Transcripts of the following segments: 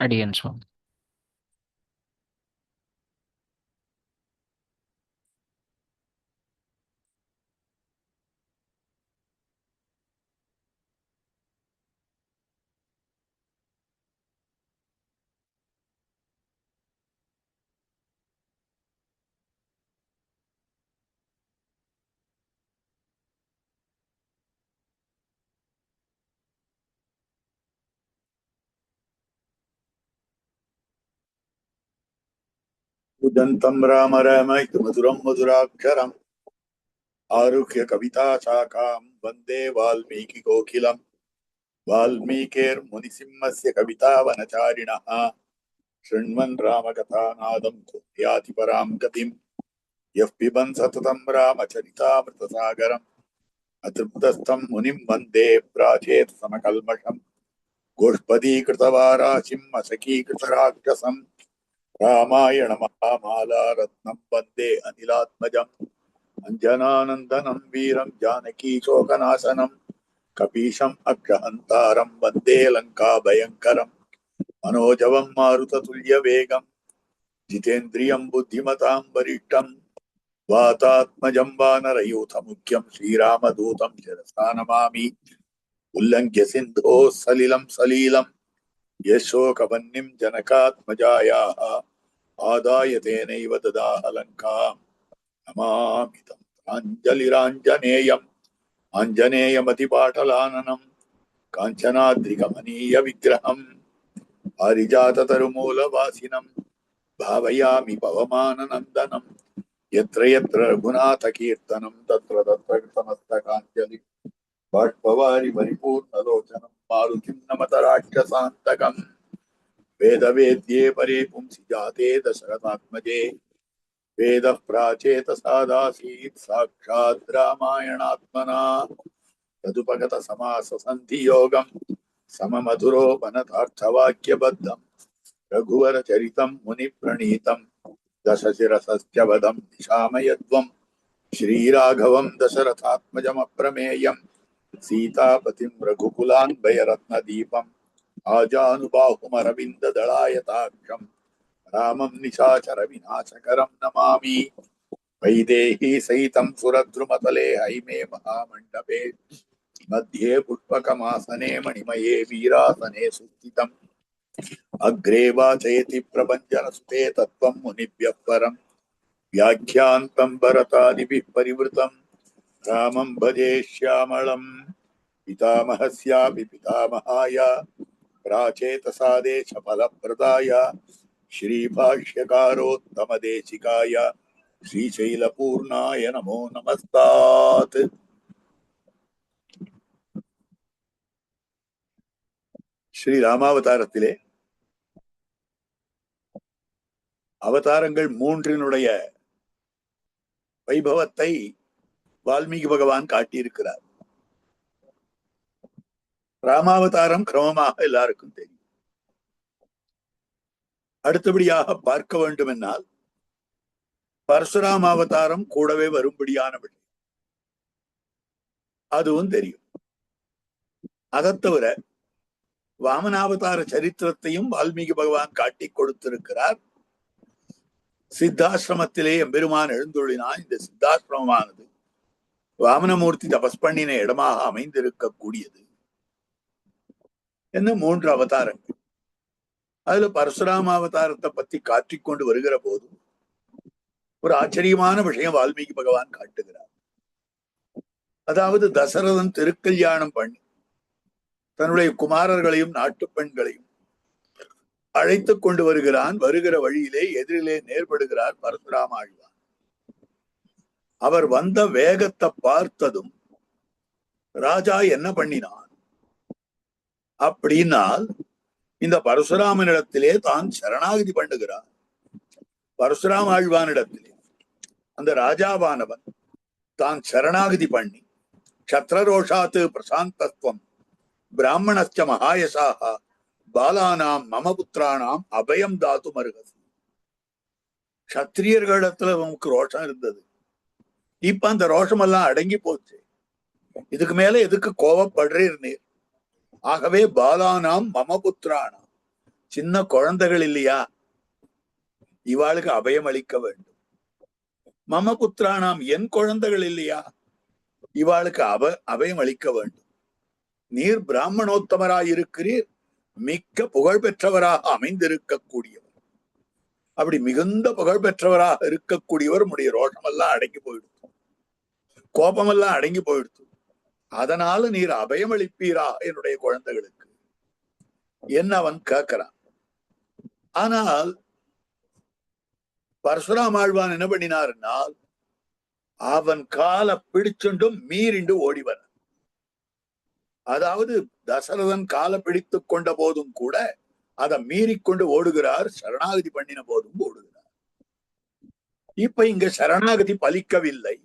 அடியேன் சுவாமி. उदन्तं राम राम इति मधुरं मधुराक्षरम् आरुह्य कविताशाखां वन्दे वाल्मीकिकोकिलम् वाल्मीकिर्मुनिसिंहस्य कवितावनचारिणः शृण्वन् रामकथानादं याति परां गतिम् यः पिबन् सततं रामचरितामृतसागरम् अतृप्तस्थं मुनिं वन्दे प्राचेतसमकल्मषम् गोष्पदीकृतवाराशिम् असखीकृतराक्षसम् रामायण महामाला रत्नं वन्दे अनिलात्मजम् अंजनानन्दनं वीरं जानकी शोकनाशनं कपीशम् अक्षहन्तारं वन्दे लङ्काभयङ्करम् मनोजवं मारुततुल्यवेगं जितेन्द्रियं बुद्धिमतां वरिष्ठं वातात्मजं वानरयूथमुख्यं श्रीरामदूतं शिरसा नमामि उल्लङ्घ्य सिन्धोः सलिलं सलीलं यशोकवह्निं जनकात्मजायाः आदाय तेनैव ददाह लङ्काम् नमामि तम् प्राञ्जलिराञ्जनेयम् आञ्जनेयमतिपाटलाननं काञ्चनाद्रिकमनीयविग्रहम् पारिजाततरुमूलवासिनं भावयामि पवमाननन्दनं यत्र यत्र रघुनाथकीर्तनं तत्र तत्र कृतमस्तकाञ्जलिं बाष्पवारि परिपूर्णलोचनं मारुतिं नमत राक्षसान्तकम् वेदवेद्ये परे पुंसि जाते दशरथात्मजे वेदः प्राचेतसादासीत् साक्षात् रामायणात्मना तदुपगतसमाससन्धियोगम् सममधुरोपनतार्थवाक्यबद्धम् रघुवरचरितं मुनिप्रणीतं दशशिरसस्य वदं निशामयध्वम् श्रीराघवं दशरथात्मजमप्रमेयं सीतापतिं रघुकुलान्वयरत्नदीपम् आजानुबाहुमरविन्ददलायताक्षम् रामं निशाचर विनाशकरं नमामि वैदेही सहितं सुरद्रुमतले हैमे महामण्डपे मध्ये पुष्पकमासने मणिमये वीरासने सुस्थितम् अग्रे वाचयति प्रभञ्जनसुते तत्त्वं मुनिभ्यः परं व्याख्यान्तं भरतादिभिः परिवृतं रामं भजे श्यामलं पितामहस्यापि पितामहाय प्राचेतसादेशफलप्रदाय श्रीभाष्यकारोत्तमदेशिकाय श्रीशैलपूर्णाय नमो नमस्तात्. ஸ்ரீராமாவதாரத்திலே அவதாரங்கள் மூன்றினுடைய வைபவத்தை வால்மீகி பகவான் காட்டியிருக்கிறார். ராமாவதாரம் கிரமமாக எல்லாருக்கும் தெரியும். அடுத்தபடியாக பார்க்க வேண்டும் என்னால் பரசுராம அவதாரம் கூடவே வரும்படியான விஷயம் அதுவும் தெரியும். அதை தவிர வாமனாவதார சரித்திரத்தையும் வால்மீகி பகவான் காட்டி கொடுத்திருக்கிறார். சித்தாசிரமத்திலே எம்பெருமான் எழுந்துள்ளினான். இந்த சித்தாசிரமமானது வாமனமூர்த்தி தபஸ் பண்ணின இடமாக அமைந்திருக்கக்கூடியது என்ன 3 அவதாரங்கள். அதுல பரசுராம அவதாரத்தை பத்தி காட்டிக்கொண்டு வருகிற போது ஒரு ஆச்சரியமான விஷயம் வால்மீகி பகவான் காட்டுகிறார். அதாவது தசரதன் திருக்கல்யாணம் பண்ணி தன்னுடைய குமாரர்களையும் நாட்டு பெண்களையும் அழைத்து கொண்டு வருகிறான். வருகிற வழியிலே எதிரிலே நேர்படுகிறார் பரசுராம ஆழ்வார். அவர் வந்த வேகத்தை பார்த்ததும் ராஜா என்ன பண்ணினான் அப்படின்னால் இந்த பரசுராமனிடத்திலே தான் சரணாகதி பண்ணுகிறார். பரசுராம ஆழ்வானிடத்திலே அந்த ராஜாவானவன் தான் சரணாகதி பண்ணி சத்ரரோஷாத்து பிரசாந்தத்வம் பிராமணஸ்ச மகாயசாக பாலானாம் மம புத்திரானாம் அபயம் தாத்து மருகசி. சத்திரியர்களிடத்துல நமக்கு ரோஷம் இருந்தது. இப்ப அந்த ரோஷம் எல்லாம் அடங்கி போச்சு. இதுக்கு மேல எதுக்கு கோபப்படுறீர் நீர்? ஆகவே பாலானாம் மம புத்திரானாம், சின்ன குழந்தைகள் இல்லையா, இவாளுக்கு அபயம் அளிக்க வேண்டும். மம புத்திரானாம், என் குழந்தைகள் இல்லையா, இவாளுக்கு அபயம் அளிக்க வேண்டும். நீர் பிராமணோத்தமராய் இருக்கிறீர், மிக்க புகழ் பெற்றவராக அமைந்திருக்கக்கூடியவர். அப்படி மிகுந்த புகழ் பெற்றவராக இருக்கக்கூடியவர். உடைய ரோஷமெல்லாம் அடங்கி போயிடுத்து, கோபமெல்லாம் அடங்கி போயிடுத்து. அதனால நீர் அபயம் அளிப்பீரா என்னுடைய குழந்தைகளுக்கு என்ன அவன் கேட்கிறான். ஆனால் பரசுராமாழ்வான் என்ன பண்ணினார்னால், அவன் காலை பிடிச்சுண்டும் மீறிண்டு ஓடிவன். அதாவது தசரதன் காலை பிடித்துக் கொண்ட போதும் கூட அதை மீறிக்கொண்டு ஓடுகிறார், சரணாகதி பண்ணின போதும் ஓடுகிறார். இப்ப இங்க சரணாகதி பலிக்கவில்லை.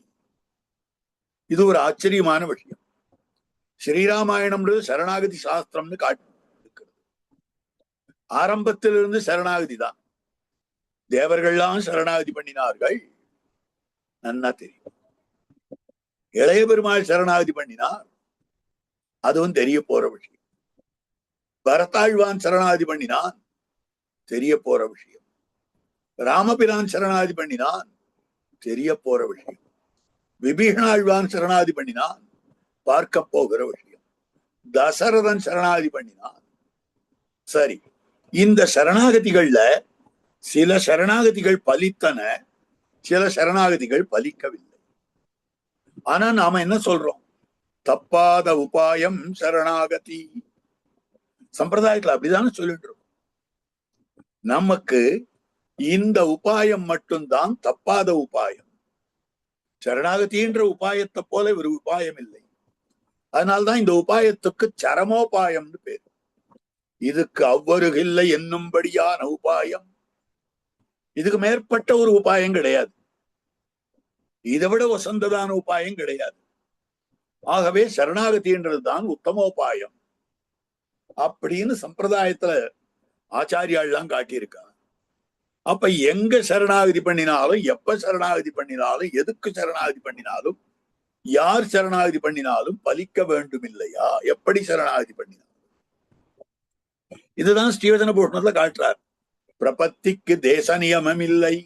இது ஒரு ஆச்சரியமான விஷயம். ஸ்ரீராமாயணம்ன்றது சரணாகதி சாஸ்திரம்னு காட்டி இருக்கிறது. ஆரம்பத்திலிருந்து சரணாகதி தான். தேவர்கள்லாம் சரணாகதி பண்ணினார்கள், நன்னா தெரியும். இளைய பெருமாள் சரணாகதி பண்ணினார், அதுவும் தெரிய போற விஷயம். பரதாழ்வான் சரணாகதி பண்ணினான், தெரிய போற விஷயம். ராமபிரான் சரணாகதி பண்ணினான், தெரிய போற விஷயம். விபீஷணாழ்வான் சரணாகதி பண்ணினான், பார்க்க போகிற விஷயம். தசரதன் சரணாகதி பண்ணினான். சரி, இந்த சரணாகதிகள்ல சில சரணாகதிகள் பலித்தன, சில சரணாகதிகள் பலிக்கவில்லை. ஆனா நாம என்ன சொல்றோம்? தப்பாத உபாயம் சரணாகதி. சம்பிரதாயத்துல அப்படிதானே சொல்லிட்டு இருக்கோம். நமக்கு இந்த உபாயம் மட்டும்தான் தப்பாத உபாயம். சரணாகதின்ற உபாயத்தை போல ஒரு உபாயம் இல்லை. அதனால்தான் இந்த உபாயத்துக்கு சரமோபாயம்னு பேர். இதுக்கு அவ்வருகில்லை என்னும்படியான உபாயம். இதுக்கு மேற்பட்ட ஒரு உபாயம் கிடையாது, இதை விட வசந்ததான உபாயம் கிடையாது. ஆகவே சரணாகதின்றதுதான் உத்தமோபாயம் அப்படின்னு சம்பிரதாயத்துல ஆச்சாரியாள்லாம் காட்டியிருக்காங்க. அப்ப எங்க சரணாகதி பண்ணினாலும், எப்ப சரணாகதி பண்ணினாலும், எதுக்கு சரணாகதி பண்ணினாலும், யார் சரணாகதி பண்ணினாலும் பலிக்க வேண்டும் இல்லையா? எப்படி சரணாகதி பண்ணினாலும். இதுதான் ஸ்ரீவச்சன பூஷணத்துல காட்டுறார். பிரபத்திக்கு தேச நியமம் இல்லை.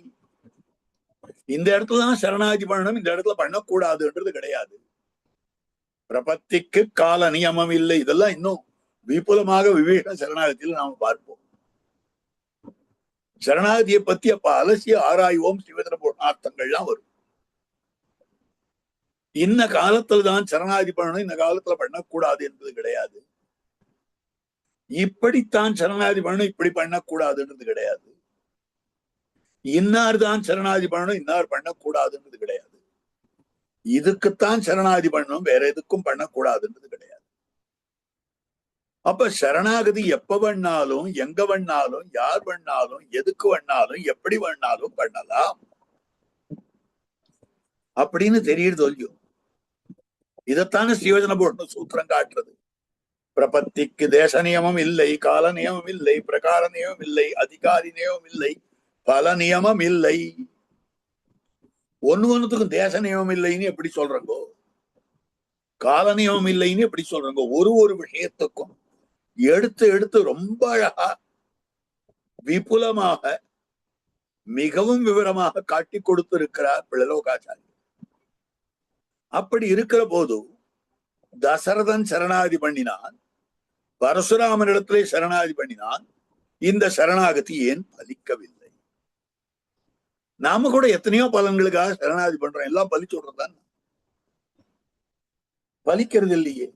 இந்த இடத்துலதான் சரணாகதி பண்ணணும், இந்த இடத்துல பண்ணக்கூடாதுன்றது கிடையாது. பிரபத்திக்கு கால நியமம் இல்லை. இதெல்லாம் இன்னும் விபுலமாக விவேக சரணாகதியில் நாம பார்ப்போம். சரணாகதியை பத்தி அப்ப அலசிய ஆராய்வோம். ஸ்ரீவச்சன பூஷணார்த்தங்கள்லாம் வரும். இந்த காலத்துல தான் சரணாகதி பண்ணணும், இந்த காலத்துல பண்ணக்கூடாது என்பது கிடையாது. இப்படித்தான் சரணாகதி பண்ணணும், இப்படி பண்ணக்கூடாதுன்றது கிடையாது. இன்னார் தான் சரணாகதி பண்ணணும், இன்னார் பண்ணக்கூடாதுன்றது கிடையாது. இதுக்குத்தான் சரணாகதி பண்ணணும், வேற எதுக்கும் பண்ணக்கூடாதுன்றது கிடையாது. அப்ப சரணாகதி எப்ப வேணாலும், எங்க வேணாலும், யார் வேணாலும், எதுக்கு வேணாலும், எப்படி வேணாலும் பண்ணலாம் அப்படின்னு தெரியுது இல்லையோ? இதைத்தானே ஸ்ரீவச்சன பூஷண சூத்திரம் காட்டுறது. பிரபத்திக்கு தேச நியமம் இல்லை, கால நியமம் இல்லை, பிரகார நியமம் இல்லை, அதிகாரி நியமம் இல்லை, பல நியமம் இல்லை. ஒண்ணுத்துக்கும் தேச நியமம் இல்லைன்னு எப்படி சொல்றங்கோ, கால நியமம் இல்லைன்னு எப்படி சொல்றங்கோ. ஒரு விஷயத்துக்கும் எடுத்து எடுத்து ரொம்ப அழகா விபுலமாக மிகவும் விவரமாக காட்டி கொடுத்திருக்கிறார் பிள்ளலோகாச்சாரி. அப்படி இருக்கிற போது தசரதன் சரணாகதி பண்ணினான், பரசுராமனிடத்திலே சரணாகதி பண்ணினான். இந்த சரணாகதி ஏன் பலிக்கவில்லை? நாம கூட எத்தனையோ பலன்களுக்காக சரணாகதி பண்றோம், எல்லாம் பலிச்சு விடுறதுதான், பலிக்கிறது இல்லையே.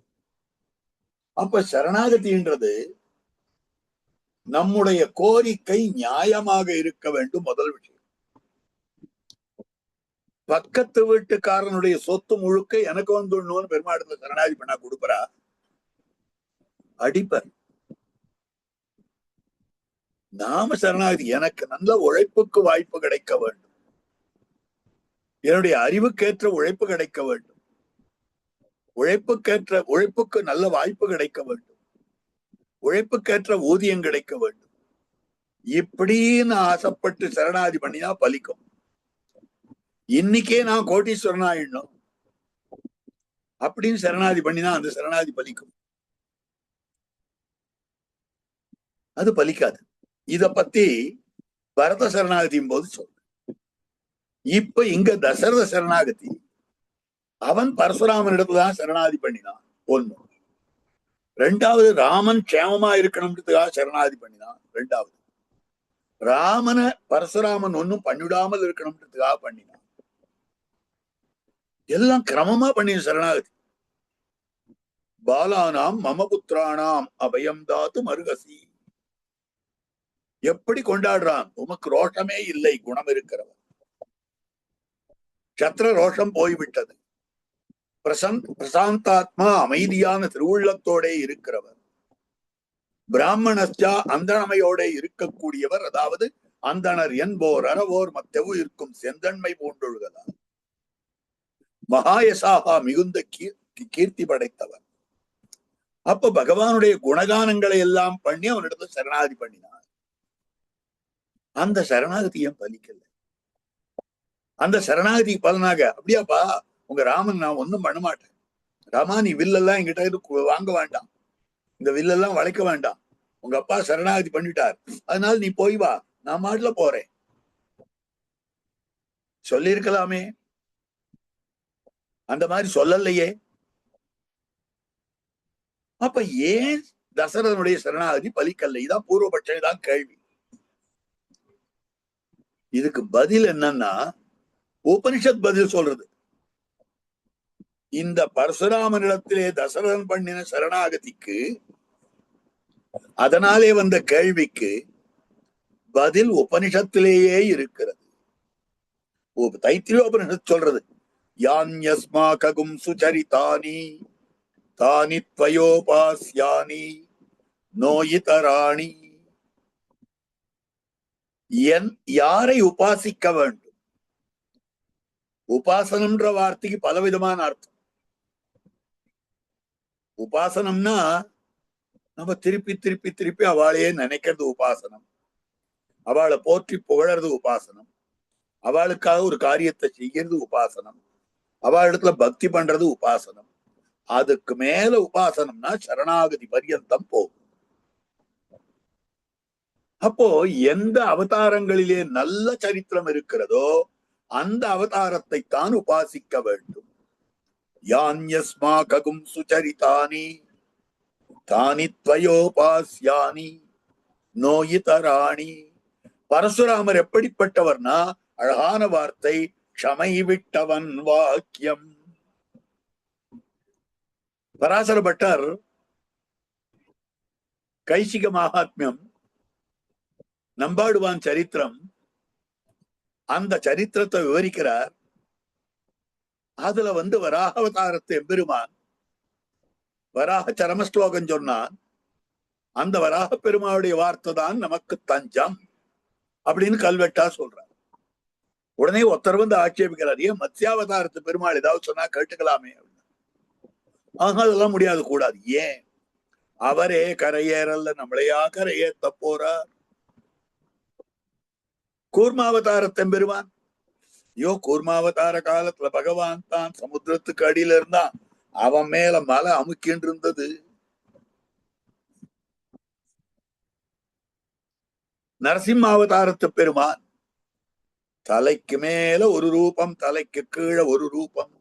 அப்ப சரணாகதின்றது நம்முடைய கோரிக்கை நியாயமாக இருக்க வேண்டும். முதல் விஷயம், பக்கத்து வீட்டுக்காரனுடைய சொத்து முழுக்க எனக்கு வந்துடணும்னு பெருமாடத்துல சரணாகதி பண்ணா கொடுப்பரா? அடிப்பர். நாம சரணாகதி, எனக்கு நல்ல உழைப்புக்கு வாய்ப்பு கிடைக்க வேண்டும், என்னுடைய அறிவுக்கேற்ற உழைப்பு கிடைக்க வேண்டும், உழைப்புக்கு நல்ல வாய்ப்பு கிடைக்க வேண்டும், உழைப்புக்கேற்ற ஊதியம் கிடைக்க வேண்டும். இப்படின்னு ஆசைப்பட்டு சரணாகதி பண்ணினா பலிக்கும். இன்னைக்கே நான் கோட்டீஸ்வரன் ஆயிடணும் அப்படின்னு சரணாகதி பண்ணினா அந்த சரணாகதி பலிக்கும்? அது பலிக்காது. இத பத்தி பரத சரணாகதியும் போது சொல்ற. இப்ப இங்க தசரத சரணாகதி அவன் பரசுராமனிடத்துலதான் சரணாகதி பண்ணினான் ஒண்ணு. ரெண்டாவது ராமன் க்ஷேமமா இருக்கணும்ன்றதுக்காக சரணாகதி பண்ணினான். ரெண்டாவது ராமன பரசுராமன் ஒன்னும் பண்ணிவிடாமல் இருக்கணும்ன்றதுக்காக பண்ணினான். எல்லாம் கிரமமா பண்ணின சரணாகதி. பாலானாம் மமபுத்திரானாம் அபயம் தாத்து மருகசி. எப்படி கொண்டாடுறான்? உமக்கு ரோஷமே இல்லை, குணம் இருக்கிறவன். சத்ர ரோஷம் போய்விட்டது. பிரசாந்தாத்மா அமைதியான திருவுள்ளத்தோட இருக்கிறவர். பிராமணஸ்யா அந்தணமையோட இருக்கக்கூடியவர். அதாவது அந்தணர் என்போர் அறவோர் மத்தவு இருக்கும் செந்தன்மை போன்றொழுகலாம். மகாயசாகா மிகுந்த கீர்த்தி படைத்தவர். அப்ப பகவானுடைய குணகானங்களை எல்லாம் பண்ணி அவனிடத்துல சரணாகதி பண்ணினார். அந்த சரணாகதியும் பலிக்கல. அந்த சரணாகதி பலனாக, அப்படியாப்பா உங்க ராமன் நான் ஒன்னும் பண்ண மாட்டேன், ராமா நீ வில்லெல்லாம் என்கிட்ட வாங்க வேண்டாம், இந்த வில்லெல்லாம் வளைக்க வேண்டாம், உங்க அப்பா சரணாகதி பண்ணிட்டார், அதனால நீ போய் வா, நான் மாட்டுல போறேன் சொல்லி இருக்கலாமே. அந்த மாதிரி சொல்லலையே. அப்ப ஏன் தசரதனுடைய சரணாகதி பலிக்கல்ல? இதான் பூர்வபட்சம், இதான் கேள்வி. இதுக்கு பதில் என்னன்னா, உபனிஷத் பதில் சொல்றது. இந்த பரசுராமனிடத்திலே தசரதன் பண்ணின சரணாகதிக்கு, அதனாலே வந்த கேள்விக்கு பதில் உபனிஷத்திலேயே இருக்கிறது. தைத்திரியோபனிஷத் சொல்றது, யான்யஸ்மாகும் சுச்சரிதானி தானி த்வயோபாஸ்யானி நோயிதராணி. யாரை உபாசிக்க வேண்டும்? உபாசனம்ன்ற வார்த்தைக்கு பலவிதமான அர்த்தம். உபாசனம்னா நம்ம திருப்பி திருப்பி திருப்பி அவளையே நினைக்கிறது உபாசனம், அவளை போற்றி புகழறது உபாசனம், அவளுக்காக ஒரு காரியத்தை செய்யறது உபாசனம், அவளிடத்துல பக்தி பண்றது உபாசனம். அதுக்கு மேல உபாசனம்னா சரணாகதி பரியந்தம் போகும். அப்போ எந்த அவதாரங்களிலே நல்ல சரித்திரம் இருக்கிறதோ அந்த அவதாரத்தை தான் உபாசிக்க வேண்டும். யான்யஸ்மாகும் சுச்சரிதானி தானி த்வயோபாஸ்யானி நோயிதராணி. பரசுராமர் எப்படிப்பட்டவர்னா, அழகான வார்த்தை, க்ஷமை விட்டவன் வாக்கியம். பராசர பட்டர் கைசிக மகாத்மியம், நம்பாடுவான் சரித்திரம், அந்த சரித்திரத்தை விவரிக்கிறார். அதுல வராக அவதாரத்தை எம்பெருமான் வராக சரமஸ்லோகம் சொன்னான். அந்த வராக பெருமாளுடைய வார்த்தை தான் நமக்கு தஞ்சம் அப்படின்னு கல்வெட்டா சொல்றார். உடனே ஒருத்தர் வந்து ஆட்சேபிக்கிறார், ஏன் மத்ஸ்யாவதாரத்து பெருமாள் ஏதாவது சொன்னா கேட்டுக்கலாமே. ஆக அதெல்லாம் முடியாது, கூடாது. ஏன்? அவரே கரையேறல்ல, நம்மளையா கரையேத்த போறார். கூர்மாவதாரத்தை பெருமான், ஐயோ கூர்மாவதார காலத்துல பகவான் தான் சமுத்திரத்துக்கு அடியில இருந்தான், அவன் மேல மலை அமுக்கின்று இருந்தது. நரசிம்மாவதாரத்து பெருமான் தலைக்கு மேல ஒரு ரூபம், தலைக்கு கீழே ஒரு ரூபம்.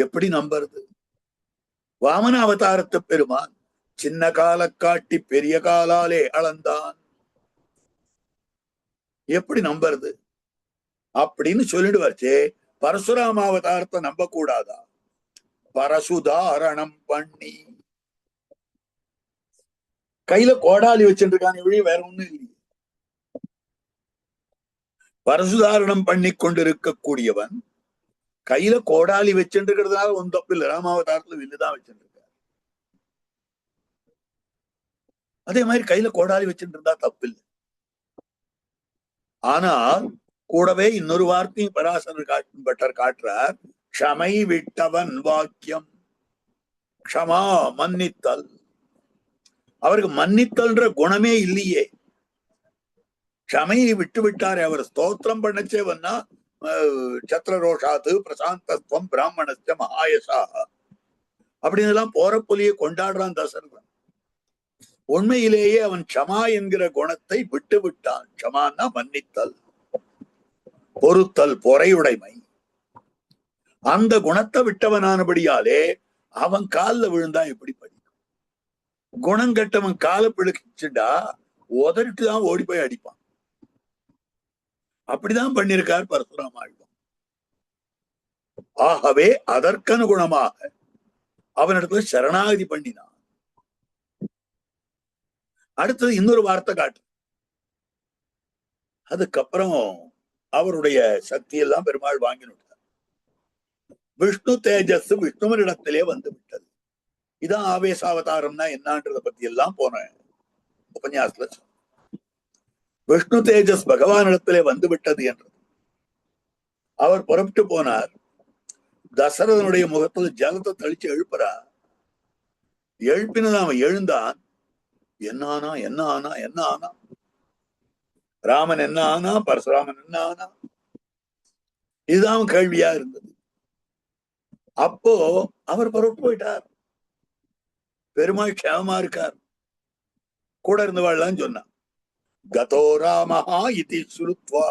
எப்படி நம்புறது? வாமன அவதாரத்து பெருமான் சின்ன கால காட்டி பெரிய காலாலே அளந்தான். எப்படி நம்புறது அப்படின்னு சொல்லிடுவாச்சே. பரசுராம அவதாரத்தை நம்ப கூடாதா? பரசுதாரணம் பண்ணி கையில கோடாலி வச்சுட்டு இருக்கான வழி வேற ஒண்ணும் இல்லை. பரசுதாரணம் பண்ணி கொண்டிருக்கக்கூடியவன் கையில கோடாலி வச்சுட்டு இருக்கிறதுனால ஒன்றும் தப்பு இல்லை. ராமாவதாரத்துல வில்லுதான் வச்சுட்டு இருக்காரு. அதே மாதிரி கையில கோடாலி வச்சுட்டு இருந்தா தப்பு இல்லை. ஆனால் கூடவே இன்னொரு வார்த்தையும் பராசரர் பட்டர் காட்டுறார், க்ஷமை விட்டவன் வாக்கியம். க்ஷமா மன்னித்தல். அவருக்கு மன்னித்தல்ன்ற குணமே இல்லையே. க்ஷமையை விட்டு விட்டாரே. அவர் ஸ்தோத்திரம் பண்ணச்சேவன்னா சத்ரரோஷாத்து பிரசாந்தத்துவம் பிராமணஸ்ய மகாயசா அப்படின்னு எல்லாம் போற புலியை கொண்டாடுறான் தசரதன். உண்மையிலேயே அவன் க்ஷமா என்கிற குணத்தை விட்டு விட்டான். க்ஷமான்னா மன்னித்தல், பொறுத்தல், பொறையுடைமை. அந்த குணத்தை விட்டவனானபடியாலே அவன் கால்ல விழுந்தா எப்படி படிக்கும்? குணம் கெட்டவன் காலை பிடிச்சுட்டா உதறிட்டு தான் ஓடி போய் அடிப்பான். அப்படிதான் பண்ணிருக்கார் பரசுராம ஆழ்வார். ஆகவே அதற்கனுகுணமாக அவனிடத்துல சரணாகதி பண்ணினான். அடுத்தது இன்னொரு வார்த்தை காட்டு. அதுக்கப்புறம் அவருடைய சக்தி எல்லாம் பெருமாள் வாங்கினுட்டார். விஷ்ணு தேஜஸ் விஷ்ணுவனிடத்திலே வந்து விட்டது. இதான் ஆவேசாவதாரம்னா என்னன்றத பத்தி எல்லாம் போன உபன்யாசத்துல விஷ்ணு தேஜஸ் பகவானிடத்திலே வந்து விட்டது என்றது. அவர் புறப்பட்டு போனார். தசரதனுடைய முகத்துல ஜலத்தை தெளிச்சு எழுப்புறார். எழுப்பினது அவன் எழுந்தான். என்ன ஆனா என்ன ஆனா என்ன ஆனா? ராமன் என்ன ஆனா, பரசுராமன் என்ன ஆனா? இதுதான் கேள்வியா இருந்தது. அப்போ அவர் புறப்பட்டு போயிட்டார். பெருமாள் க்ஷேமமா இருக்கார். கூட இருந்தவாள்லாம் சொன்னான். கதோ ராமஹா இதி சுருத்வா,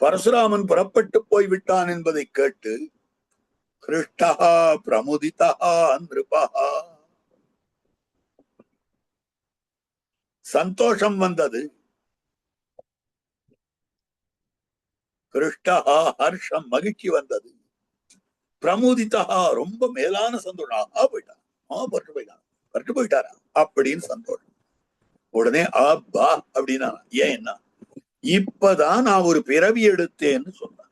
பரசுராமன் புறப்பட்டு போய்விட்டான் என்பதை கேட்டு கிருஷ்டா பிரமுதிதா நிருபா, சந்தோஷம் வந்தது. கிருஷ்டா ஹர்ஷம், மகிழ்ச்சி வந்தது. பிரமுதிதா ரொம்ப மேலான சந்தோஷம். போயிட்டான், பட்டு போயிட்டாரா அப்படின்னு சந்தோஷம். உடனே அப்பா அப்படின்னா ஏன்னா இப்பதான் நான் ஒரு பிறவி எடுத்தேன்னு சொன்னான்.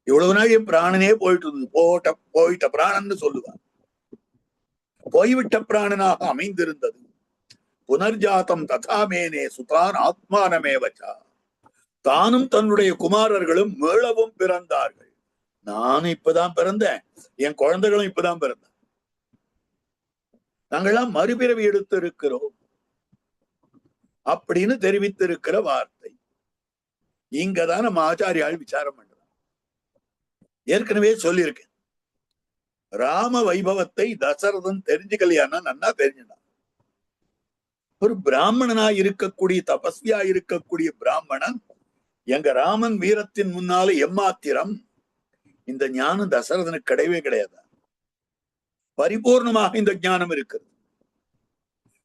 இவ்வளவு நாள் என் பிராணனே போயிட்டு இருந்தது. போயிட்ட பிராணன்னு சொல்லுவான். போய்விட்ட பிராணனாக அமைந்திருந்தது. புனர்ஜாத்தம் ததாமேனே சுதான் ஆத்மானமே வச்சா, தானும் தன்னுடைய குமாரர்களும் மீளவும் பிறந்தார்கள். நானும் இப்பதான் பிறந்தேன், என் குழந்தைகளும் இப்பதான் பிறந்தேன். நாங்கள்லாம் மறுபிறவி எடுத்து இருக்கிறோம் அப்படின்னு தெரிவித்திருக்கிற வார்த்தை. இங்கதான் நம்ம ஆச்சாரியால் விசாரம் பண்றோம். ஏற்கனவே சொல்லியிருக்கேன், ராம வைபவத்தை தசரதன் தெரிஞ்சுக்கலையானா நன்னா தெரிஞ்சுட்டான். ஒரு பிராமணனா இருக்கக்கூடிய, தபஸ்வியா இருக்கக்கூடிய பிராமணன் எங்க ராமன் வீரத்தின் முன்னால எம்மாத்திரம், இந்த ஞானம் தசரதனுக்கு கிடையவே கிடையாது. பரிபூர்ணமாக இந்த ஞானம் இருக்கிறது.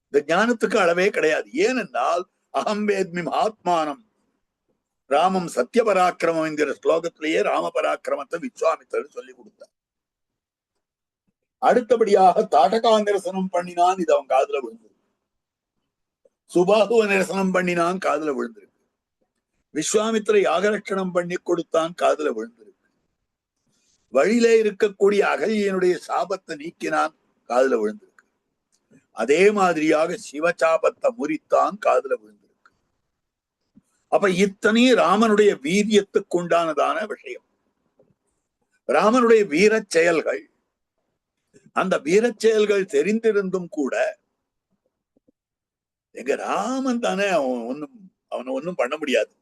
இந்த ஞானத்துக்கு அளவே கிடையாது. ஏனென்றால் அகம் வேத்மி ஆத்மானம் ராமம் சத்திய பராக்கிரமம் என்கிற ஸ்லோகத்திலேயே ராம பராக்கிரமத்தை விஸ்வாமித்திரர் சொல்லி கொடுத்தார். அடுத்தபடியாக தாடகா நிரசனம் பண்ணினான், இது அவன் காதுல விழுந்தது. சுபாகுவ நிரசனம் பண்ணினான், காதுல விழுந்திருக்கு. விஸ்வாமித்திர யாகரட்சணம் பண்ணி கொடுத்தான், காதுல விழுந்திருக்கு. வழியிலே இருக்கக்கூடிய அகல்யனுடைய சாபத்தை நீக்கினான், காதுல விழுந்திருக்கு. அதே மாதிரியாக சிவசாபத்தை முறித்தான், காதுல விழுந்திருக்கு. அப்ப இத்தனை ராமனுடைய வீரியத்துக்கு உண்டானதான விஷயம். ராமனுடைய வீரச் செயல்கள், அந்த வீரச் செயல்கள் தெரிந்திருந்தும் கூட எங்க ராமன் தானே அவனை ஒன்னும் பண்ண முடியாது,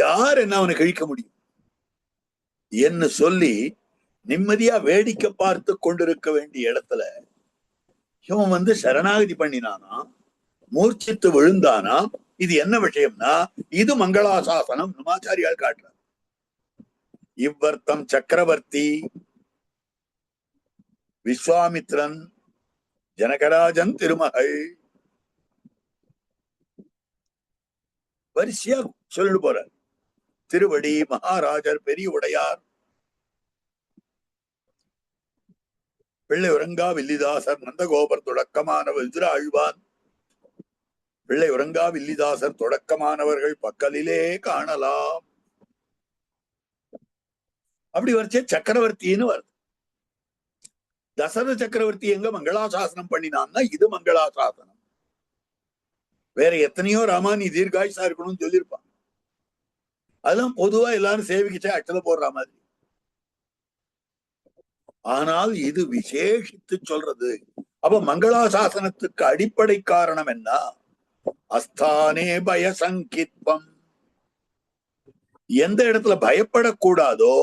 யார் என்ன அவனை கழிக்க முடியும் என்று சொல்லி நிம்மதியா வேடிக்கை பார்த்து கொண்டிருக்க வேண்டிய இடத்துல இவன் சரணாகதி பண்ணினானா, மூர்ச்சித்து விழுந்தானா. இது என்ன விஷயம்னா, இது மங்களாசாசனம் ஆச்சாரியால் காட்டுறார். இவ்வர்த்தம் சக்கரவர்த்தி, விஸ்வாமித்ரன், ஜனகராஜன் திருமகள், வரிசையா சொல்லிட்டு போறார். திருவடி, மகாராஜர், பெரிய உடையார், பிள்ளை உறங்கா வில்லிதாசர், நந்தகோபர் தொடக்கமான விதுர ஆழ்வான், பிள்ளை உறங்கா வில்லிதாசர் தொடக்கமானவர்கள் பக்கலிலே காணலாம். அப்படி வரைச்சே சக்கரவர்த்தின்னு வருது. தசரத சக்கரவர்த்தி எங்க மங்களாசாசனம் பண்ணினான்னா இது மங்களாசாசனம். வேற எத்தனையோ ராமானி தீர்காயுசா இருக்கணும்னு சொல்லியிருப்பான். அதெல்லாம் பொதுவா எல்லாரும் சேவிக்கிச்சே அச்சல போடுற மாதிரி. ஆனால் இது விசேஷித்து சொல்றது. அப்ப மங்களாசாசனத்துக்கு அடிப்படை காரணம் என்ன? அஸ்தானே பய சங்கித்வம். எந்த இடத்துல பயப்படக்கூடாதோ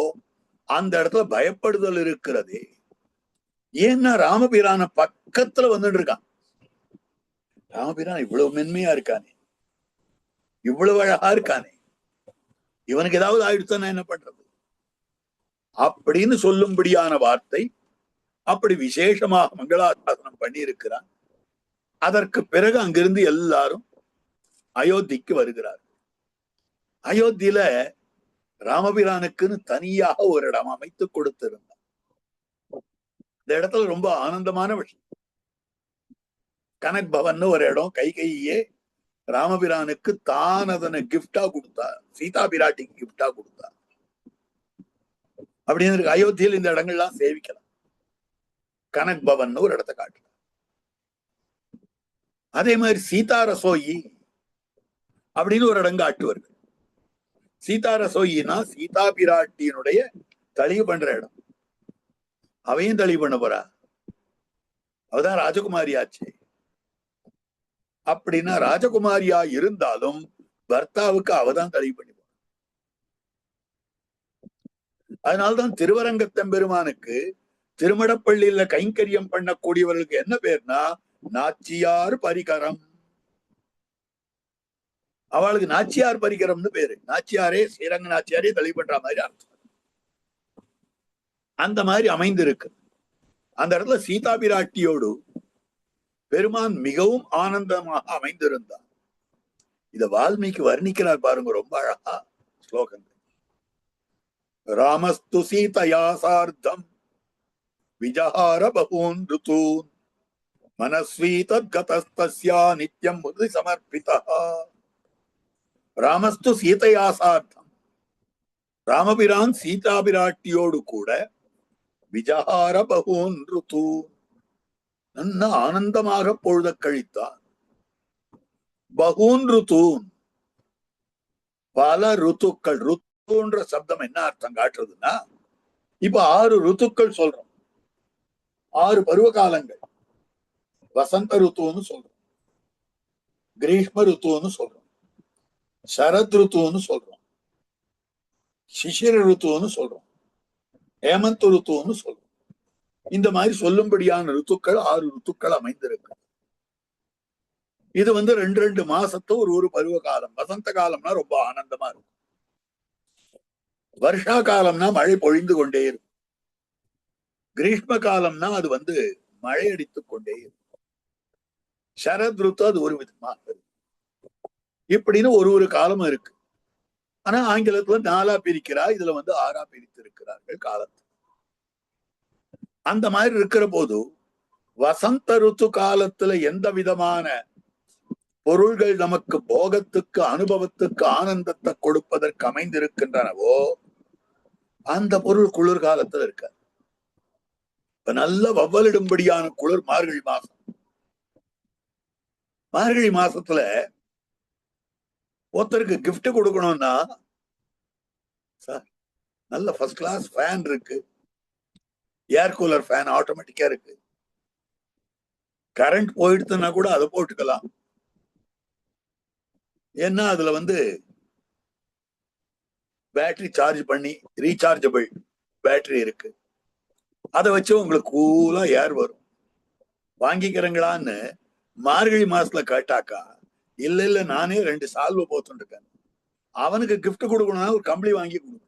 அந்த இடத்துல பயப்படுதல் இருக்கிறது. ஏன்னா ராமபிரான பக்கத்துல வந்துட்டு இருக்கான். ராமபிரான் இவ்வளவு மென்மையா இருக்கானே, இவ்வளவு அழகா இருக்கானே, இவனுக்கு ஏதாவது ஆயிடுத்தான் என்ன பண்றது அப்படின்னு சொல்லும்படியான வார்த்தை. அப்படி விசேஷமாக மங்களாசாசனம் பண்ணி இருக்கிறான். அதற்கு பிறகு அங்கிருந்து எல்லாரும் அயோத்திக்கு வருகிறார். அயோத்தியில ராமபிரானுக்குன்னு தனியாக ஒரு இடம் அமைத்து கொடுத்திருந்தான். இந்த இடத்துல ரொம்ப ஆனந்தமான விஷயம். கனக் பவன் ஒரு இடம் கைகையே ராமபிரானுக்கு தான் அதனை கிஃப்டா கொடுத்தா, சீதா பிராட்டிக்கு கிஃப்டா கொடுத்தா. அப்படின்னு இருக்கு. அயோத்தியில் இந்த இடங்கள்லாம் சேவிக்கலாம். கனக் பவன் ஒரு இடத்தை காட்டலாம். அதே மாதிரி சீதா ரசோயி அப்படின்னு ஒரு இடம் காட்டுவார்கள். சீதா ரசோயினா சீதா பிராட்டியினுடைய தளிவு பண்ற இடம். அவையும் தளிவு பண்ண போறா, அவதான் ராஜகுமாரி ஆச்சு. அப்படின்னா ராஜகுமாரியா இருந்தாலும் பர்த்தாவுக்கு அவதான் தளிவு பண்ணி போற. அதனால்தான் திருவரங்கத்தெம்பெருமானுக்கு திருமடப்பள்ளியில கைங்கரியம் பண்ணக்கூடியவர்களுக்கு என்ன பேர்னா நாச்சியார் பரிகரம். அவளுக்கு நாச்சியார் பரிகரம்னு பேரு. நாச்சியாரே ஸ்ரீரங்க நாச்சியாரே தளி பண்ற மாதிரி அர்த்தம். அந்த மாதிரி அமைந்திருக்கு. அந்த இடத்துல சீதா பிராட்டியோடு பெருமான் மிகவும் ஆனந்தமாக அமைந்திருந்தார். இத வால்மீகி வர்ணிக்கிறார் பாருங்க, ரொம்ப அழகா ஸ்லோகங்கள். ராமஸ்து சீதயா சார்த்தம் விஜஹார பகூன் ருதூன் மனஸ்வி தத்கதஸ்தஸ்யா நித்யம் முதி சமர்ப்பிதா. ராமஸ்து சீதையா சார்த்தம், ராமபிரான் சீதா பிராட்டியோடு கூட விஜஹார பகூன் ருதூன், நல்ல ஆனந்தமாக பொழுத கழித்தார். பகூன் ருதூன், பல ருத்துக்கள். ருத்துன்ற சப்தம் என்ன அர்த்தம் காட்டுறதுன்னா, இப்ப 6 ருத்துக்கள் சொல்றோம், 6 பருவ காலங்கள். வசந்த ருத்துன்னு சொல்றோம், கிரீஷ்ம ருத்துன்னு சொல்றோம், சரத் ருத்துன்னு சொல்றோம், சிசிர ருத்துன்னு சொல்றோம், ஹேமந்த் ருத்துன்னு சொல்றோம். இந்த மாதிரி சொல்லும்படியான ருத்துக்கள் 6 ருத்துக்கள் அமைந்திருக்கு. இது 2 மாசத்து ஒரு பருவ காலம். வசந்த காலம்னா ரொம்ப ஆனந்தமா இருக்கும். வருஷா காலம்னா மழை பொழிந்து கொண்டே இருக்கும். கிரீஷ்ம காலம்னா அது மழை அடித்துக் கொண்டே இருக்கும். சரத் ருத்து அது ஒரு விதமாக இருக்கு. இப்படின்னு ஒரு காலம் இருக்கு. ஆனா ஆங்கிலத்துல 4 பிரிக்கிறா, இதுல 6 பிரித்து இருக்கிறார்கள் காலத்தை. அந்த மாதிரி இருக்கிற போது வசந்த ருத்து காலத்துல எந்த விதமான பொருள்கள் நமக்கு போகத்துக்கு அனுபவத்துக்கு ஆனந்தத்தை கொடுப்பதற்கு அமைந்திருக்கின்றனவோ அந்த பொருள் குளிர்காலத்துல இருக்காது. இப்ப நல்ல வவ்வலிடும்படியான குளிர் மார்கழி மாசம். மார்கழி மாசத்துல ஒருத்தருக்கு கிஃப்ட் கொடுக்கணும்னா, சார் நல்ல ஃபர்ஸ்ட் கிளாஸ் ஃபேன் இருக்கு, ஏர் கூலர் ஃபேன் ஆட்டோமேட்டிக்கா இருக்கு, கரண்ட் போயிடுதுன்னா கூட அதை போட்டுக்கலாம். ஏன்னா அதுல பேட்டரி சார்ஜ் பண்ணி ரீசார்ஜபிள் பேட்டரி இருக்கு. அதை வச்சு உங்களுக்கு கூலா ஏர் வரும். வாங்கிக்கிறீங்களான்னு மார்கழி மாசத்துல கேட்டாக்கா, இல்ல நானே 2 சால்வை போத்துட்டு இருக்கேன். அவனுக்கு கிஃப்ட் கொடுக்கணும்னா ஒரு கம்பளி வாங்கி கொடுக்கணும்.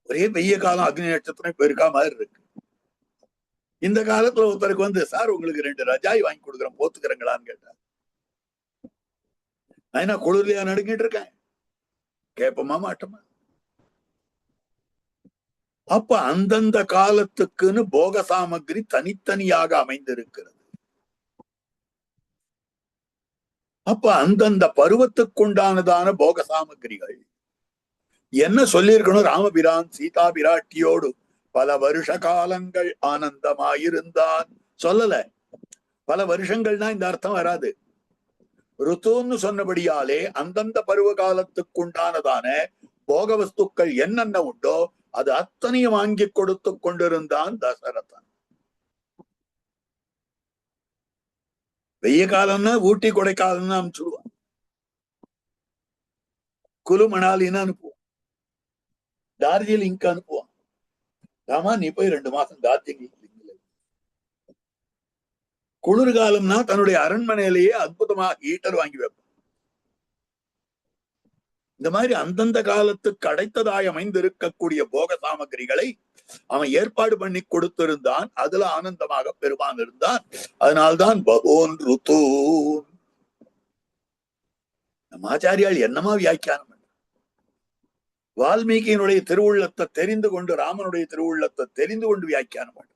ஒரே வெய்ய காலம், அக்னி நட்சத்திரம் இப்ப இருக்கா மாதிரி இருக்கு. இந்த காலத்துல ஒருத்தருக்கு சார் உங்களுக்கு 2 ரஜாய் வாங்கி கொடுக்குறேன் போத்துக்கிறீங்களான்னு கேட்டா, நான் என்ன குளிர்லையா நடுங்கிட்டு இருக்கேன்? கேட்போமா மாட்டோமா? அப்ப அந்தந்த காலத்துக்குன்னு போக சாமகிரி தனித்தனியாக அமைந்திருக்கிறது. அப்ப அந்தந்த பருவத்துக்குண்டானதான போக சாமகிரிகள் என்ன சொல்லியிருக்கணும்? ராமபிரான் சீதா பிராட்டியோடு பல வருஷ காலங்கள் ஆனந்தமாயிருந்தான் சொல்லல. பல வருஷங்கள்னா இந்த அர்த்தம் வராது. ருத்துன்னு சொன்னபடியாலே அந்தந்த பருவ காலத்துக்குண்டானதான போக வஸ்துக்கள் என்னென்ன உண்டோ அது அத்தனையும் வாங்கி கொடுத்து கொண்டிருந்தான் தசரதன். வெய்ய காலம்னா ஊட்டி கொடைக்காலம்னு அனுப்பிச்சுடுவான், குலு மணாலின்னு அனுப்புவான், டார்ஜிலிங்க்கு அனுப்புவான். ராமா நீ போய் 2 மாசம் டார்ஜிலிங் குளிர்காலம்னா தன்னுடைய அரண்மனையிலேயே அற்புதமா ஹீட்டர் வாங்கி வைப்பான். இந்த மாதிரி அந்தந்த காலத்துக்கு கிடைத்ததாய் அமைந்திருக்கக்கூடிய போக சாமகிரிகளை அவன் ஏற்பாடு பண்ணி கொடுத்திருந்தான். அதுல ஆனந்தமாக பெருமான் இருந்தான். அதனால்தான் பகோன் ருத்து. நம்ம ஆச்சாரியால் என்னமா வியாக்கியானம் பண்ண, வால்மீகியினுடைய திருவுள்ளத்தை தெரிந்து கொண்டு, ராமனுடைய திருவுள்ளத்தை தெரிந்து கொண்டு வியாக்கியானம் பண்ண.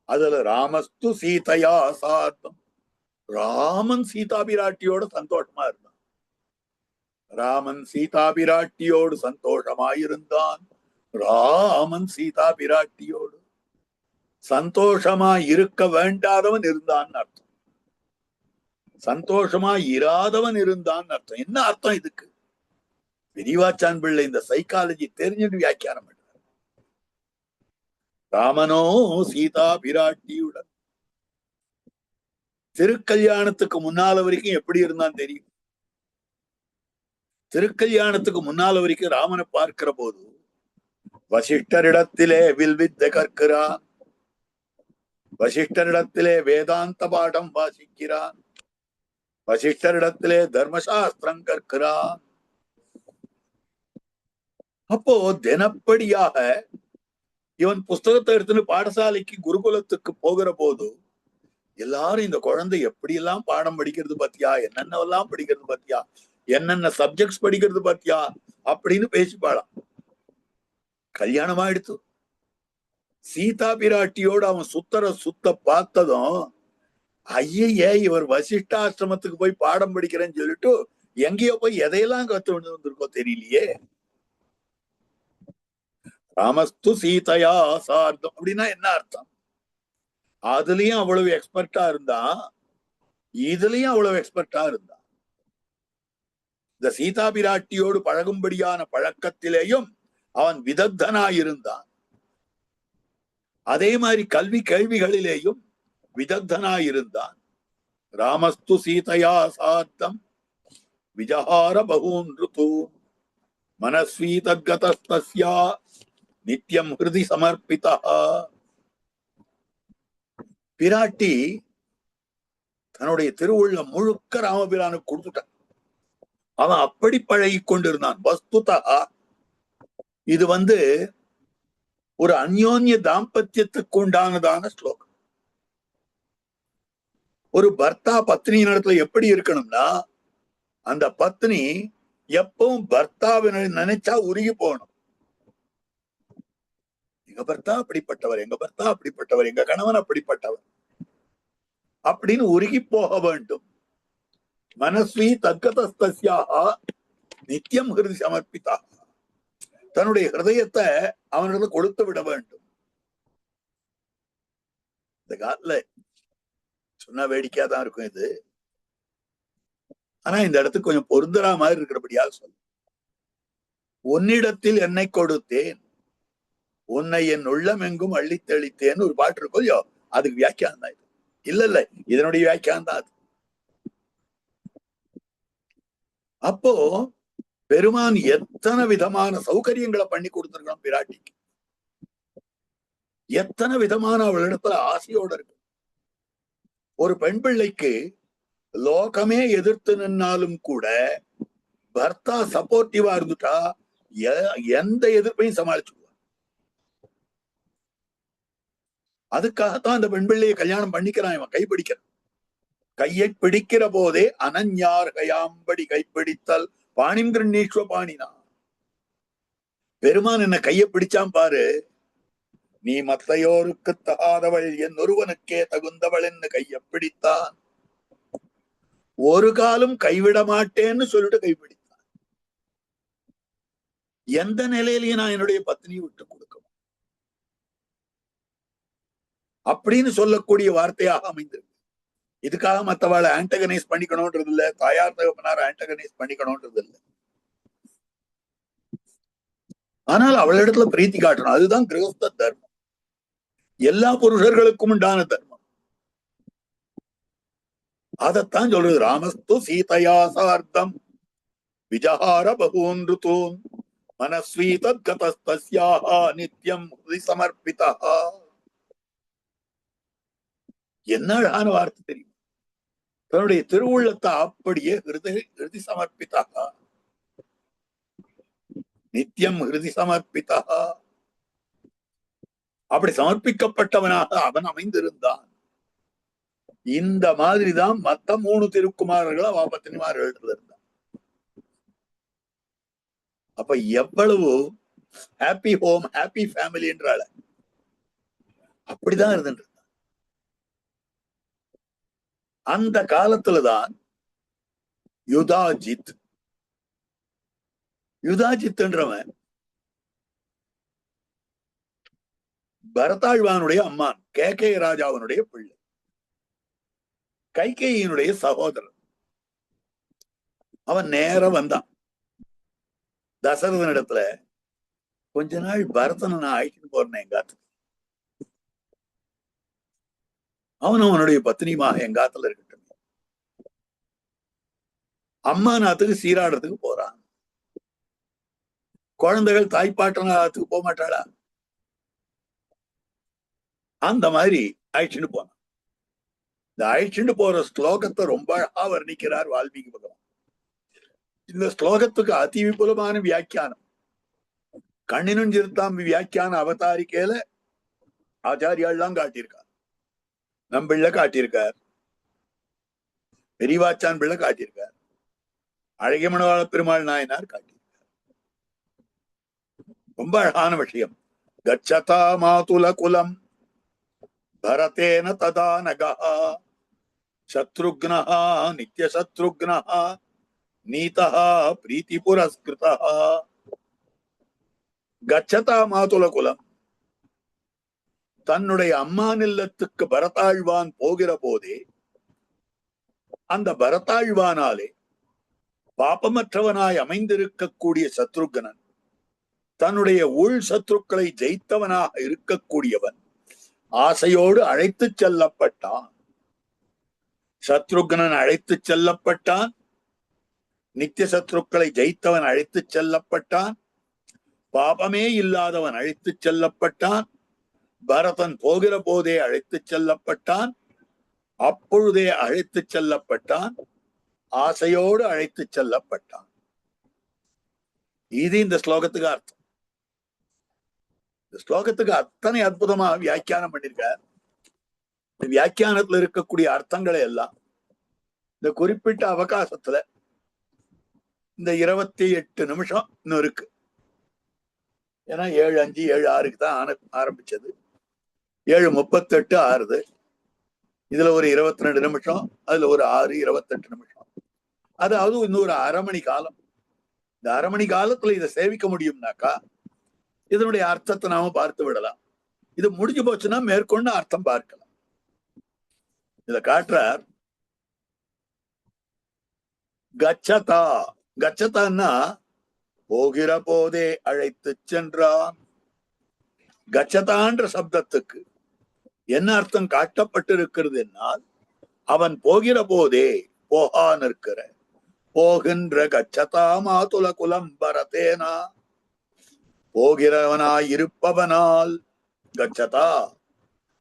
அதுல ராமஸ்து சீதையா சாத்தம், ராமன் சீதா பிராட்டியோட சந்தோஷமா இருந்தான். ராமன் சீதா பிராட்டியோடு சந்தோஷமாயிருந்தான். ராமன் சீதா பிராட்டியோடு சந்தோஷமா இருக்க வேண்டாதவன் இருந்தான் அர்த்தம். சந்தோஷமா இராதவன் இருந்தான் அர்த்தம். என்ன அர்த்தம் இதுக்கு? பெரியவாச்சான் பிள்ளை இந்த சைக்காலஜி தெரிஞ்சுட்டு வியாக்கியானம் பண்றார். ராமனோ சீதா பிராட்டியுடன் திருக்கல்யாணத்துக்கு முன்னால வரைக்கும் எப்படி இருந்தான் தெரியும். திருக்கல்யாணத்துக்கு முன்னால வரைக்கும் ராமனை பார்க்கிற போது வசிஷ்டரிடத்திலே வில்வித்தை கற்கிறான், வசிஷ்டரிடத்திலே வேதாந்த பாடம் வாசிக்கிறான், வசிஷ்டரிடத்திலே தர்மசாஸ்திரம் கற்கிறான். அப்போ தினப்படியாக இவன் புஸ்தகத்தை எடுத்துன்னு பாடசாலைக்கு குருகுலத்துக்கு போகிற போது எல்லாரும் இந்த குழந்தை எப்படி எல்லாம் பாடம் படிக்கிறது பாத்தியா, என்னென்னவெல்லாம் படிக்கிறது பாத்தியா, என்னென்ன சப்ஜெக்ட்ஸ் படிக்கிறது பாத்தியா அப்படின்னு பேசிப்பாளாம். கல்யாணம் ஆயிடுத்து. சீதா பிராட்டியோடு அவன் சுத்த பார்த்ததும், ஐயே இவர் வசிஷ்டாசிரமத்துக்கு போய் பாடம் படிக்கிறேன்னு சொல்லிட்டு எங்கேயோ போய் எதையெல்லாம் கத்து வந்திருக்கோ தெரியலையே. ராமஸ்து சீதையா சார்த்தம் அப்படின்னா என்ன அர்த்தம்? அதுலயும் அவ்வளவு எக்ஸ்பர்ட்டா இருந்தா, இதுலயும் அவ்வளவு எக்ஸ்பர்ட்டா இருந்தா. இந்த சீதா பிராட்டியோடு பழகும்படியான பழக்கத்திலேயும் அவன் விதக்தனாயிருந்தான். அதே மாதிரி கல்வி கேள்விகளிலேயும் விதக்தனாயிருந்தான். ராமஸ்து சீதையா சார்த்தம் விஜஹார பகூன் ருது மனஸ்வீ தத்கதஸ்தஸ்யா நித்யம் ஹிருதி சமர்ப்பிதா. பிராட்டி தன்னுடைய திருவுள்ள முழுக்க ராமபிரானுக்கு கொடுத்துட்டான். அவன் அப்படி பழகி கொண்டிருந்தான். வஸ்துதா இது ஒரு அந்யோன்ய தாம்பத்தியத்துக்கு உண்டானதான ஸ்லோகம். ஒரு பர்த்தா பத்னி இடத்துல எப்படி இருக்கணும்னா, அந்த பத்னி எப்பவும் பர்த்தாவை நினைச்சா உருகி போகணும். எங்க பர்த்தா அப்படிப்பட்டவர், எங்க பர்த்தா அப்படிப்பட்டவர், எங்க கணவன் அப்படிப்பட்டவர் அப்படின்னு உருகி போக வேண்டும். மனஸ்வி தத்கதஸ்தஸ்யாக நித்தியம் ஹிருதி சமர்ப்பிதா. தன்னுடைய ஹிருதயத்தை அவனிடத்துல கொடுத்து விட வேண்டும். இந்த காலத்துல சொன்ன வேடிக்கையா தான் இருக்கும் இது. ஆனா இந்த இடத்துக்கு கொஞ்சம் பொருந்தரா மாதிரி இருக்கிறபடியா சொல்ல. உன்னிடத்தில் என்னை கொடுத்தேன், உன்னை என் உள்ளம் எங்கும் அள்ளி தெளித்தேன்னு ஒரு பாட்டு இருக்கும் இல்லையோ, அதுக்கு வியாக்கியானம் தான் இது. இல்ல இதனுடைய வியாக்கியானம் தான் அது. அப்போ பெருமான் எத்தனை விதமான சௌகரியங்களை பண்ணி கொடுத்திருக்கான் பிராட்டிக்கு. எத்தனை விதமான அவளிடத்துல ஆசையோட இருக்கு. ஒரு பெண் பிள்ளைக்கு லோகமே எதிர்த்து நின்னாலும் கூட பர்த்தா சப்போர்ட்டிவா இருந்துட்டா எந்த எதிர்ப்பையும் சமாளிச்சுடுவா. அதுக்காகத்தான் அந்த பெண் பிள்ளையை கல்யாணம் பண்ணிக்கிறான். இவன் கைப்பிடிக்கிறான். கையை பிடிக்கிற போதே அனன்யார் கையாம்படி கைப்பிடித்தல் பாணிங்கிருஷ்வ பாணினா. பெருமான் என்ன கையை பிடிச்சான் பாரு. நீ மத்தையோருக்கு தகாதவள் என் ஒருவனுக்கே தகுந்தவள் என்று கையை பிடித்தான். ஒரு காலம் கைவிட மாட்டேன்னு சொல்லிட்டு கைப்பிடித்தான். எந்த நிலையிலையும் நான் என்னுடைய பத்னியை விட்டு கொடுக்க அப்படின்னு சொல்லக்கூடிய வார்த்தையாக அமைந்திருக்கு. இதுக்காக மற்றவாளை ஆன்டகனைஸ் பண்ணிக்கணும்ன்றது இல்ல, தாயார் தகப்பனார் ஆன்டகனைஸ் பண்ணிக்கணும்ன்றது இல்ல. ஆனால் அவளிடத்துல பிரீத்தி காட்டணும். அதுதான் கிரகஸ்த தர்மம். எல்லா புருஷர்களுக்கும் உண்டான தர்மம். அதத்தான் சொல்றது. ராமஸ்து சீதையா சார்த்தம் விஜஹார பகூன் ருதூன் மனஸ்வீ தத்கதஸ்தஸ்யாஹ நித்யம் ஹிருதி சமர்ப்பிதா. என்ன அழகான வார்த்தை தெரியும். தன்னுடைய திருவுள்ளத்தை அப்படியே ஹிருதி சமர்ப்பித்தா, நித்தியம் ஹிருதி சமர்ப்பித்தா, அப்படி சமர்ப்பிக்கப்பட்டவனாக அவன் அமைந்திருந்தான். இந்த மாதிரிதான் மத்த 3 திருக்குமாரர்கள் அவ பத்தினிமார்கள் இருந்தான். அப்ப எவ்வளவு ஹாப்பி ஹோம் ஹாப்பி ஃபேமிலி என்றால அப்படிதான் இருந்துட்டு. அந்த காலத்துலதான் யுதாஜித் யுதாஜித்ன்றவன் பரதாழ்வானுடைய அம்மான், கேகே ராஜாவனுடைய பிள்ளை, கைகேயினுடைய சகோதரன். அவன் நேரம் வந்தான் தசரதன் இடத்துல, கொஞ்ச நாள் பரதனை நான் அழைச்சிட்டு போறேன் எங்காத்து, அவன் அவனுடைய பத்னிமாக எங்காத்துல இருக்கட்டும். அம்மா நாத்துக்கு சீராடுறதுக்கு போறான். குழந்தைகள் தாய்ப்பாட்டத்துக்கு போக மாட்டாளா? அந்த மாதிரி அழைச்சிட்டு போனான். இந்த அழைச்சிட்டு போற ஸ்லோகத்தை ரொம்ப அழகா வர்ணிக்கிறார் வால்மீகி பகவான். இந்த ஸ்லோகத்துக்கு அதி விபுலமான வியாக்கியானம் கண்ணினும் சிறுத்தாம் வியாக்கியான அவதாரிக்கையில ஆச்சாரியாள்லாம் காட்டியிருக்கார். நம் பிள்ளை காட்டியிருக்கார், பெரியவாச்சான் பிள்ளை காட்டியிருக்கார், அழகிய மணவாள பெருமாள் நாயனார் காட்டியிருக்கார். ரொம்ப அழகான விஷயம். கச்சதா மாதுல குலம் பரதேன ததா நகா சத்ருக்னஹ நித்ய சத்ருக்னஹ நீதஹ பிரீத்தி புரஸ்கிருதஹ. கச்சதா மாதுல குலம், தன்னுடைய அம்மா நிலத்துக்கு பரதாழ்வான் போகிற போதே அந்த பரதாழ்வானாலே பாபமற்றவனாய் அமைந்திருக்கக்கூடிய சத்ருக்னன், தன்னுடைய உள் சத்ருக்களை ஜெயித்தவனாக இருக்கக்கூடியவன், ஆசையோடு அழைத்து செல்லப்பட்டான். சத்ருக்னன் அழைத்து செல்லப்பட்டான், நித்திய சத்ருக்களை ஜெயித்தவன் அழைத்து செல்லப்பட்டான், பாபமே இல்லாதவன் அழைத்து செல்லப்பட்டான். பரதன் போகிற போதே அழைத்து செல்லப்பட்டான், அப்பொழுதே அழைத்து செல்லப்பட்டான், ஆசையோடு அழைத்து செல்லப்பட்டான். இது இந்த ஸ்லோகத்துக்கு அர்த்தம். இந்த ஸ்லோகத்துக்கு அத்தனை அற்புதமா வியாக்கியானம் பண்ணிருக்கார். வியாக்கியானத்துல இருக்கக்கூடிய அர்த்தங்களை எல்லாம் இந்த குறிப்பிட்ட அவகாசத்துல இந்த 28 நிமிஷம் இன்னும் இருக்கு. ஏன்னா 7:05 7:06 தான் ஆரம்பிச்சது. 7:38 ஆறுது. இதுல ஒரு 22 நிமிஷம், அதுல ஒரு 6 28 நிமிஷம். அதாவது இன்னொரு அரை மணி காலம். இந்த அரை மணி காலத்துல இதை சேவிக்க முடியும்னாக்கா இதனுடைய அர்த்தத்தை நாம பார்த்து விடலாம். இது முடிஞ்சு போச்சுன்னா மேற்கொண்டு அர்த்தம் பார்க்கலாம். இத காட்டுறார். கச்சதா, கச்சதான்னா போகிற போதே அழைத்து சென்றான். கச்சதான்ற சப்தத்துக்கு என்ன அர்த்தம் காட்டப்பட்டிருக்கிறது என்னால், அவன் போகிற போதே, போகான் இருக்கிற போகின்ற கச்சதா மாதுல குலம் பரதேனா, போகிறவனாய் இருப்பவனால், கச்சதா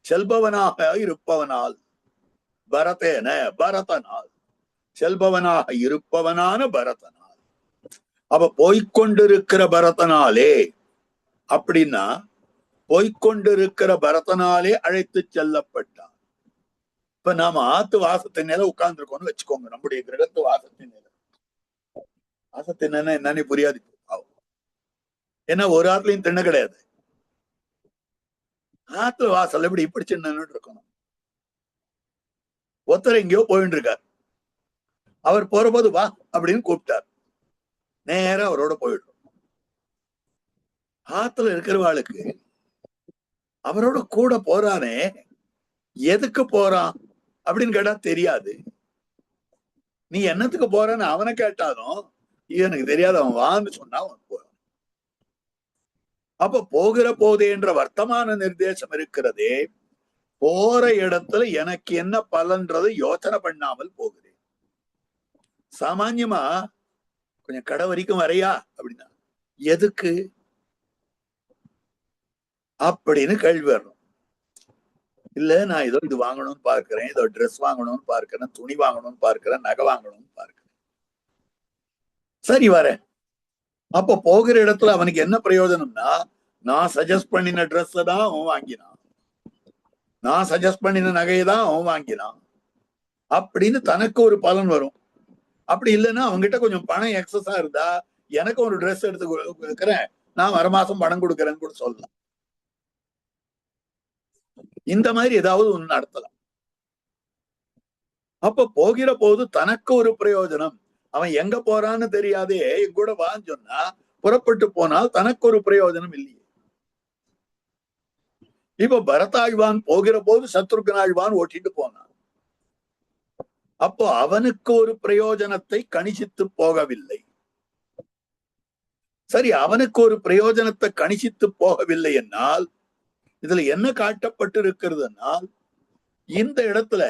செல்பவனாக இருப்பவனால், பரதேன பரதனால், செல்பவனாக இருப்பவனான பரதனால். அவ போய்கொண்டிருக்கிற பரதனாலே, அப்படின்னா போய்கொண்டிருக்கிற பரதனாலே அழைத்து செல்லப்பட்டான். இப்ப நாம ஆத்து வாசத்தின் மேல உட்கார்ந்துருக்கோம்னு வச்சுக்கோங்க. நம்முடைய கிரகத்து வாசத்தின் மேல, வாசத்தின் என்னன்னு புரியாது. ஏன்னா ஒரு ஆத்துலயும் திண்ணை கிடையாது. ஆத்துல வாசல் எப்படி இப்படி சின்ன இருக்கணும். ஒருத்தர் எங்கேயோ போயிட்டு இருக்கார். அவர் போறபோது வா அப்படின்னு கூப்பிட்டார். நேரம் அவரோட போயிடும். ஆத்துல இருக்கிறவாளுக்கு அவரோட கூட போறானே, எதுக்கு போறான் அப்படின்னு கேட்டா தெரியாது. நீ என்னத்துக்கு போறன்னு அவனை கேட்டாலும் எனக்கு தெரியாது, அவன் வான்னு சொன்னா அவன் போறான். அப்ப போகிற போதே என்ற வர்த்தமான நிர்தேசம் இருக்கிறதே, போற இடத்துல எனக்கு என்ன பலன்றது யோசனை பண்ணாமல் போகிறேன். சாமான்யமா கொஞ்சம் கடை வரைக்கும் வரையா அப்படின்னா எதுக்கு அப்படின்னு கேள்வி வரணும். இல்ல நான் ஏதோ இது வாங்கணும்னு பார்க்கிறேன், ஏதோ ட்ரெஸ் வாங்கணும்னு பார்க்கிறேன், துணி வாங்கணும்னு பார்க்கிறேன், நகை வாங்கணும்னு பார்க்கிறேன். சரி வரேன். அப்ப போகிற இடத்துல அவனுக்கு என்ன பிரயோஜனம்னா, நான் சஜஸ்ட் பண்ணின ட்ரெஸ் தான் அவன் வாங்கினான், நான் சஜஸ்ட் பண்ணின நகையை தான் அவன் வாங்கினான் அப்படின்னு தனக்கு ஒரு பலன் வரும். அப்படி இல்லைன்னா அவங்ககிட்ட கொஞ்சம் பணம் எக்ஸஸா இருந்தா எனக்கு ஒரு ட்ரெஸ் எடுத்து கொடுக்குறேன், நான் வர மாசம் பணம் கொடுக்கறேன்னு கூட சொல்லலாம். இந்த மாதிரி ஏதாவது ஒண்ணு நடத்தலாம். அப்ப போகிற போது தனக்கு ஒரு பிரயோஜனம். அவன் எங்க போறான்னு தெரியாதே கூட வான்னு சொன்னா புறப்பட்டு போனால் தனக்கு ஒரு பிரயோஜனம் இல்லையே. இப்ப பரதாழ்வான் போகிற போது சத்ருகனாழ்வான் ஓட்டிட்டு போனான். அப்போ அவனுக்கு ஒரு பிரயோஜனத்தை கணிசித்து போகவில்லை. சரி, அவனுக்கு ஒரு பிரயோஜனத்தை கணிசித்து போகவில்லை என்னால் இதுல என்ன காட்டப்பட்டிருக்கிறதுனால், இந்த இடத்துல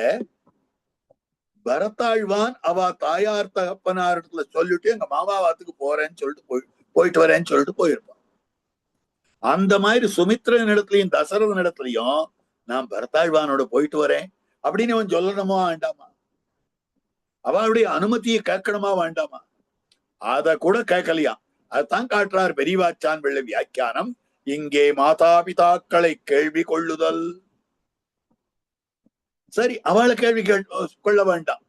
பரதாழ்வான் அவ தாயார் தகப்பனார் இடத்துல சொல்லிட்டு எங்க மாமாவாத்துக்கு போறேன்னு சொல்லிட்டு போயிட்டு வரேன்னு சொல்லிட்டு போயிருப்பான். அந்த மாதிரி சுமித்ரன் இடத்துலயும் தசரதன் இடத்துலயும் நான் பரதாழ்வானோட போயிட்டு வரேன் அப்படின்னு அவன் சொல்லணுமா வேண்டாமா? அவளுடைய அனுமதியை கேட்கணுமா வேண்டாமா? அத கூட கேட்கலையா. அதுதான் காட்டுறார் பெரியவாச்சான் வெள்ள வியாக்கியானம். இங்கே மாதா பிதாக்களை கேள்வி கொள்ளுதல். சரி, அவளை கேள்வி கொள்ள வேண்டாம்.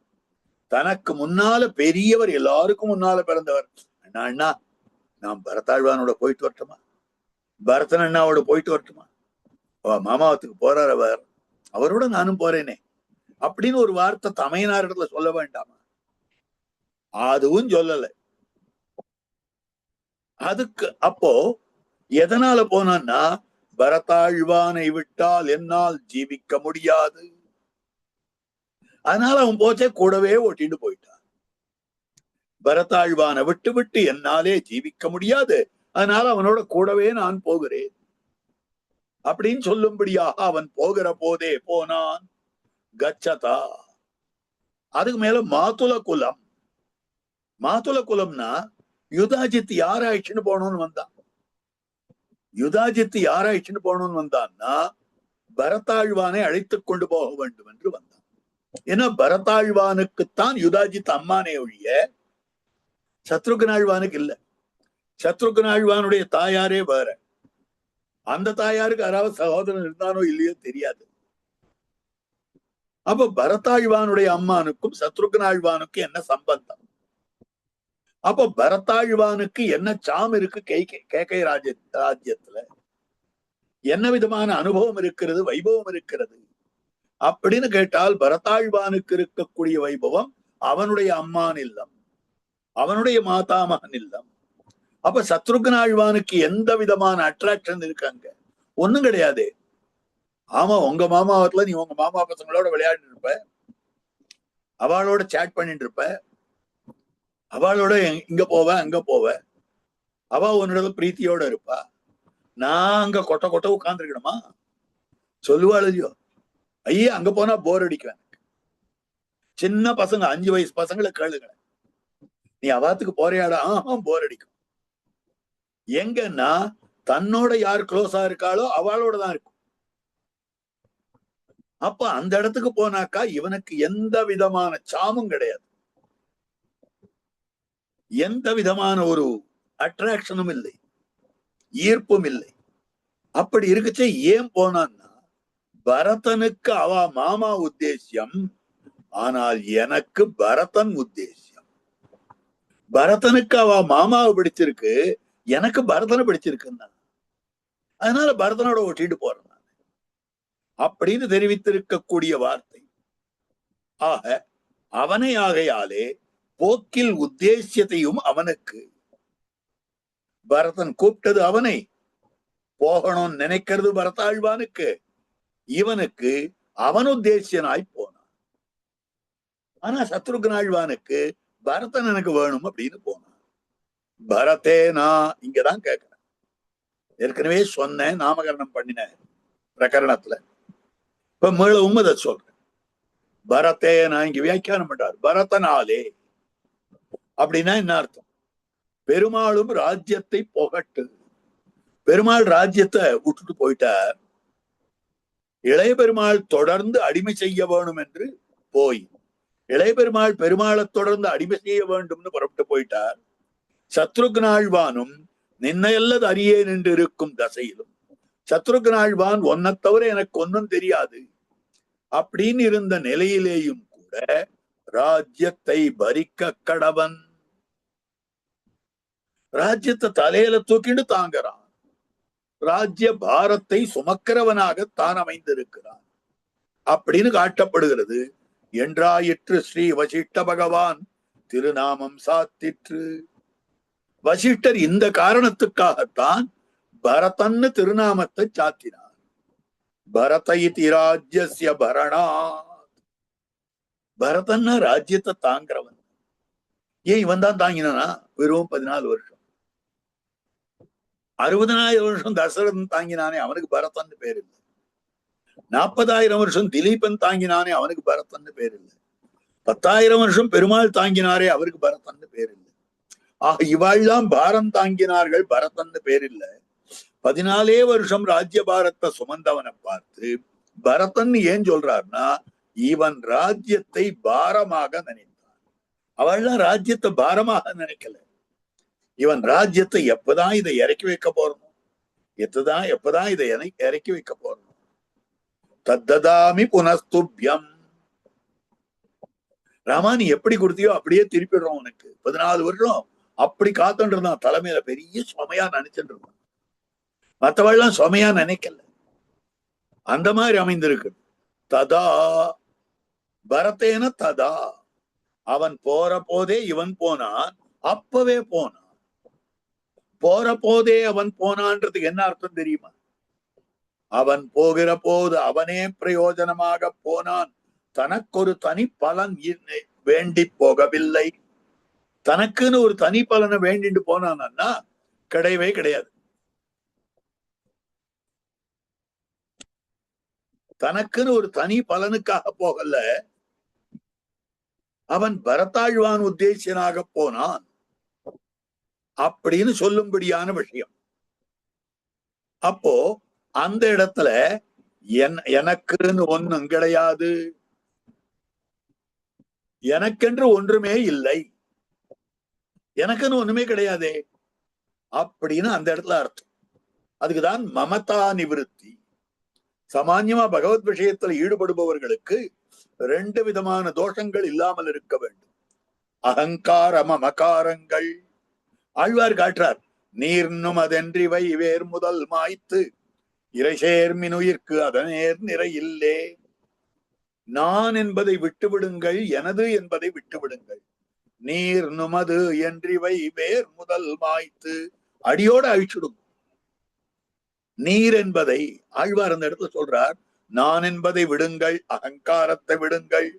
தனக்கு முன்னால பெரியவர், எல்லாருக்கும் முன்னால பிறந்தவர். அண்ணா அண்ணா நான் பரதாழ்வானோட போயிட்டு வரட்டுமா, பரதன் அண்ணாவோட போயிட்டு வரட்டுமா, மாமாவத்துக்கு போறார் அவர், அவரோட நானும் போறேனே அப்படின்னு ஒரு வார்த்தை தமையனார் இடத்துல சொல்ல வேண்டாமா? அதுவும் சொல்லல. அதுக்கு அப்போ எதனால போனான்னா, பரதாழ்வானை விட்டால் என்னால் ஜீவிக்க முடியாது, அதனால அவன் போச்சே கூடவே ஓட்டிட்டு போயிட்டான். பரதாழ்வானை விட்டு விட்டு என்னாலே ஜீவிக்க முடியாது, அதனால அவனோட கூடவே நான் போகிறேன் அப்படின்னு சொல்லும்படியாக அவன் போகிற போதே போனான். கச்சதா. அதுக்கு மேல மாதுல குலம். மாதுல குலம்னா யுதாஜித் யாராயிடுச்சுன்னு போனோம்னு வந்தான். யுதாஜித் யாராயிடுச்சுன்னு போனோம்னு வந்தான்னா பரதாழ்வானை அழைத்துக் கொண்டு போக வேண்டும் என்று வந்தான். ஏன்னா பரதாழ்வானுக்குத்தான் யுதாஜித் அம்மானே ஒழிய சத்ருகனாழ்வானுக்கு இல்ல. சத்ருகனாழ்வானுடைய தாயாரே வேற. அந்த தாயாருக்கு யாராவது சகோதரன் இருந்தானோ இல்லையோ தெரியாது. அப்ப பரதாழ்வானுடைய அம்மானுக்கும் சத்ருகனாழ்வானுக்கும் என்ன சம்பந்தம்? அப்ப பரதாழ்வானுக்கு என்ன சாம் இருக்கு கேகை ராஜ்யத்துல, என்ன விதமான அனுபவம் இருக்கிறது, வைபவம் இருக்கிறது அப்படின்னு கேட்டால், பரதாழ்வானுக்கு இருக்கக்கூடிய வைபவம் அவனுடைய அம்மான் இல்லம், அவனுடைய மாதாமகன் இல்லம். அப்ப சத்ருகனாழ்வானுக்கு எந்த விதமான அட்ராக்ஷன் இருக்காங்க? ஒண்ணும் கிடையாது. ஆமா, உங்க மாமாவத்துல நீ உங்க மாமா பசங்களோட விளையாடிட்டு இருப்ப, அவளோட சேட் பண்ணிட்டு இருப்ப, அவளோட இங்க போவ அங்க போவ, அவ உன்னோட பிரீத்தியோட இருப்பா. நான் அங்க கொட்ட கொட்ட உட்கார்ந்துருக்கணுமா? சொல்லுவாள் இல்லையோ, ஐயா அங்க போனா போர் அடிக்கும். சின்ன பசங்க 5 வயசு பசங்களை கேளுங்க, நீ அவாத்துக்கு போறியாடா? போர் அடிக்கும். எங்கன்னா தன்னோட யார் க்ளோஸா இருக்காளோ அவளோட தான் இருக்கும். அப்ப அந்த இடத்துக்கு போனாக்கா இவனுக்கு எந்த விதமான சாமும் கிடையாது, எந்த விதமான ஒரு அட்ராக்ஷனும் இல்லை, ஈர்ப்பும் இல்லை. அப்படி இருக்குச்சே ஏன் போனான்னா, பரதனுக்கு அவ மாமா உத்தேசியம், ஆனால் எனக்கு பரதன் உத்தேசியம். பரதனுக்கு அவ மாமாவை பிடிச்சிருக்கு, எனக்கு பரதனை பிடிச்சிருக்குன்னா அதனால பரதனோட ஒட்டிட்டு போறேன் அப்படின்னு தெரிவித்திருக்கக்கூடிய வார்த்தை. ஆக அவனை ஆகையாலே போக்கில் உத்தேசியத்தையும் அவனுக்கு. பரதன் கூப்பிட்டது அவனை, போகணும்னு நினைக்கிறது பரதாழ்வானுக்கு, இவனுக்கு அவன் உத்தேசியனாய் போனான். ஆனா சத்ருகனாழ்வானுக்கு பரதன் எனக்கு வேணும் அப்படின்னு போனான். பரதே நான் இங்கதான் கேட்கிறேன். ஏற்கனவே சொன்னேன் நாமகரணம் பண்ணின பிரகரணத்துல. இப்ப மேல உண்மைதை சொல்றேன். பரதே நான் இங்க வியாக்கியானம் பண்றார். பரதனாலே அப்படின்னா என்ன அர்த்தம்? பெருமாளும் ராஜ்யத்தை புகட்டு. பெருமாள் ராஜ்யத்தை விட்டுட்டு போயிட்டார். இளைய பெருமாள் தொடர்ந்து அடிமை செய்ய வேணும் என்று போய் இளைய பெருமாள் பெருமாளை தொடர்ந்து அடிமை செய்ய வேண்டும்னு புறப்பட்டு போயிட்டார். சத்ருக்னாழ்வானும் நின்னையல்லது அறியேன் என்று இருக்கும் தசையிலும் சத்ருக்னாழ்வான் ஒன்னை தவிர எனக்கு ஒன்னும் தெரியாது அப்படின்னு இருந்த நிலையிலேயும் கூட ராஜ்யத்தை பறிக்க கடவன், ராஜ்யத்தை தலையில தூக்கிட்டு தாங்கிறான், ராஜ்ய பாரத்தை சுமக்கிறவனாக தான் அமைந்திருக்கிறான் அப்படின்னு காட்டப்படுகிறது. என்றாயிற்று ஸ்ரீ வசிஷ்ட பகவான் திருநாமம் சாத்திற்று. வசிஷ்டர் இந்த காரணத்துக்காகத்தான் பரதன்னு திருநாமத்தை சாத்தினார். பரத இதி ராஜ்யஸ்ய பரணாத். பரதன்னா ராஜ்யத்தை தாங்கிறவன். ஏன் இவன் தான் தாங்கினானா? வெறும் 14 வருஷம். 60,000 வருஷம் தசரதன் தாங்கினானே, அவனுக்கு பரதன்னு பேர் இல்லை. 40,000 வருஷம் திலீபன் தாங்கினானே, அவனுக்கு பரதன்னு பேர் இல்லை. 10,000 வருஷம் பெருமாள் தாங்கினாரே, அவருக்கு பரதன்னு பேர் இல்லை. ஆக இவாள்லாம் பாரம் தாங்கினார்கள், பரதன்னு பேர் இல்லை. 14 வருஷம் ராஜ்ய பாரத்தை சுமந்தவனை பார்த்து பரதன் ஏன் சொல்றாருன்னா, இவன் ராஜ்யத்தை பாரமாக நினைத்தான். அவள்லாம் ராஜ்யத்தை பாரமாக நினைக்கல. இவன் ராஜ்யத்தை எப்பதான் இதை இறக்கி வைக்க போறணும், எப்பதான் இதை இறக்கி வைக்க போறணும். தத்ததாமி புனஸ்துப்யம். ராமா, நீ எப்படி கொடுத்தியோ அப்படியே திருப்பிடுறோம் உனக்கு. 14 வருஷம் அப்படி காத்துட்டு இருந்தான். தலைமையில பெரிய சுமையா நினைச்சுட்டு இருந்தான். மற்றவெல்லாம் சுமையா நினைக்கல. அந்த மாதிரி அமைந்திருக்கு. ததா பரதேன ததா. அவன் போற போதே இவன் போனான். அப்பவே போனான். போற போதே அவன் போனான்றதுக்கு என்ன அர்த்தம் தெரியுமா? அவன் போகிற போது அவனே பிரயோஜனமாக போனான். தனக்கொரு தனி பலன் வேண்டி போகவில்லை. தனக்குன்னு ஒரு தனி பலனை வேண்டிட்டு போனான்னா கிடையவே கிடையாது. தனக்குன்னு ஒரு தனி பலனுக்காக போகல. அவன் பரதாழ்வான் உத்தேசியனாக போனான் அப்படின்னு சொல்லும்படியான விஷயம். அப்போ அந்த இடத்துல எனக்குன்னு ஒன்னும் கிடையாது, எனக்கென்று ஒன்றுமே இல்லை, எனக்குன்னு ஒண்ணுமே கிடையாதே அப்படின்னு அந்த இடத்துல அர்த்தம். அதுக்குதான் மமதா நிவிருத்தி. சாமான்யமா பகவத் விஷயத்துல ஈடுபடுபவர்களுக்கு 2 விதமான தோஷங்கள் இல்லாமல் இருக்க வேண்டும். அகங்கார மமகாரங்கள். ஆழ்வார் காட்டுறார், நீர்னும் அதென்றிவை வேர் முதல் மாய்த்து இறை சேர்மினுயிர்க்கு அதனேர் நிறை இல்லே. நான் என்பதை விட்டுவிடுங்கள், எனது என்பதை விட்டுவிடுங்கள். நீர் நுமது என்றிவை வேர் முதல் மாய்த்து, அடியோட அழிச்சுடும். நீர் என்பதை ஆழ்வார் அந்த இடத்துல சொல்றார், நான் என்பதை விடுங்கள், அகங்காரத்தை விடுங்கள்,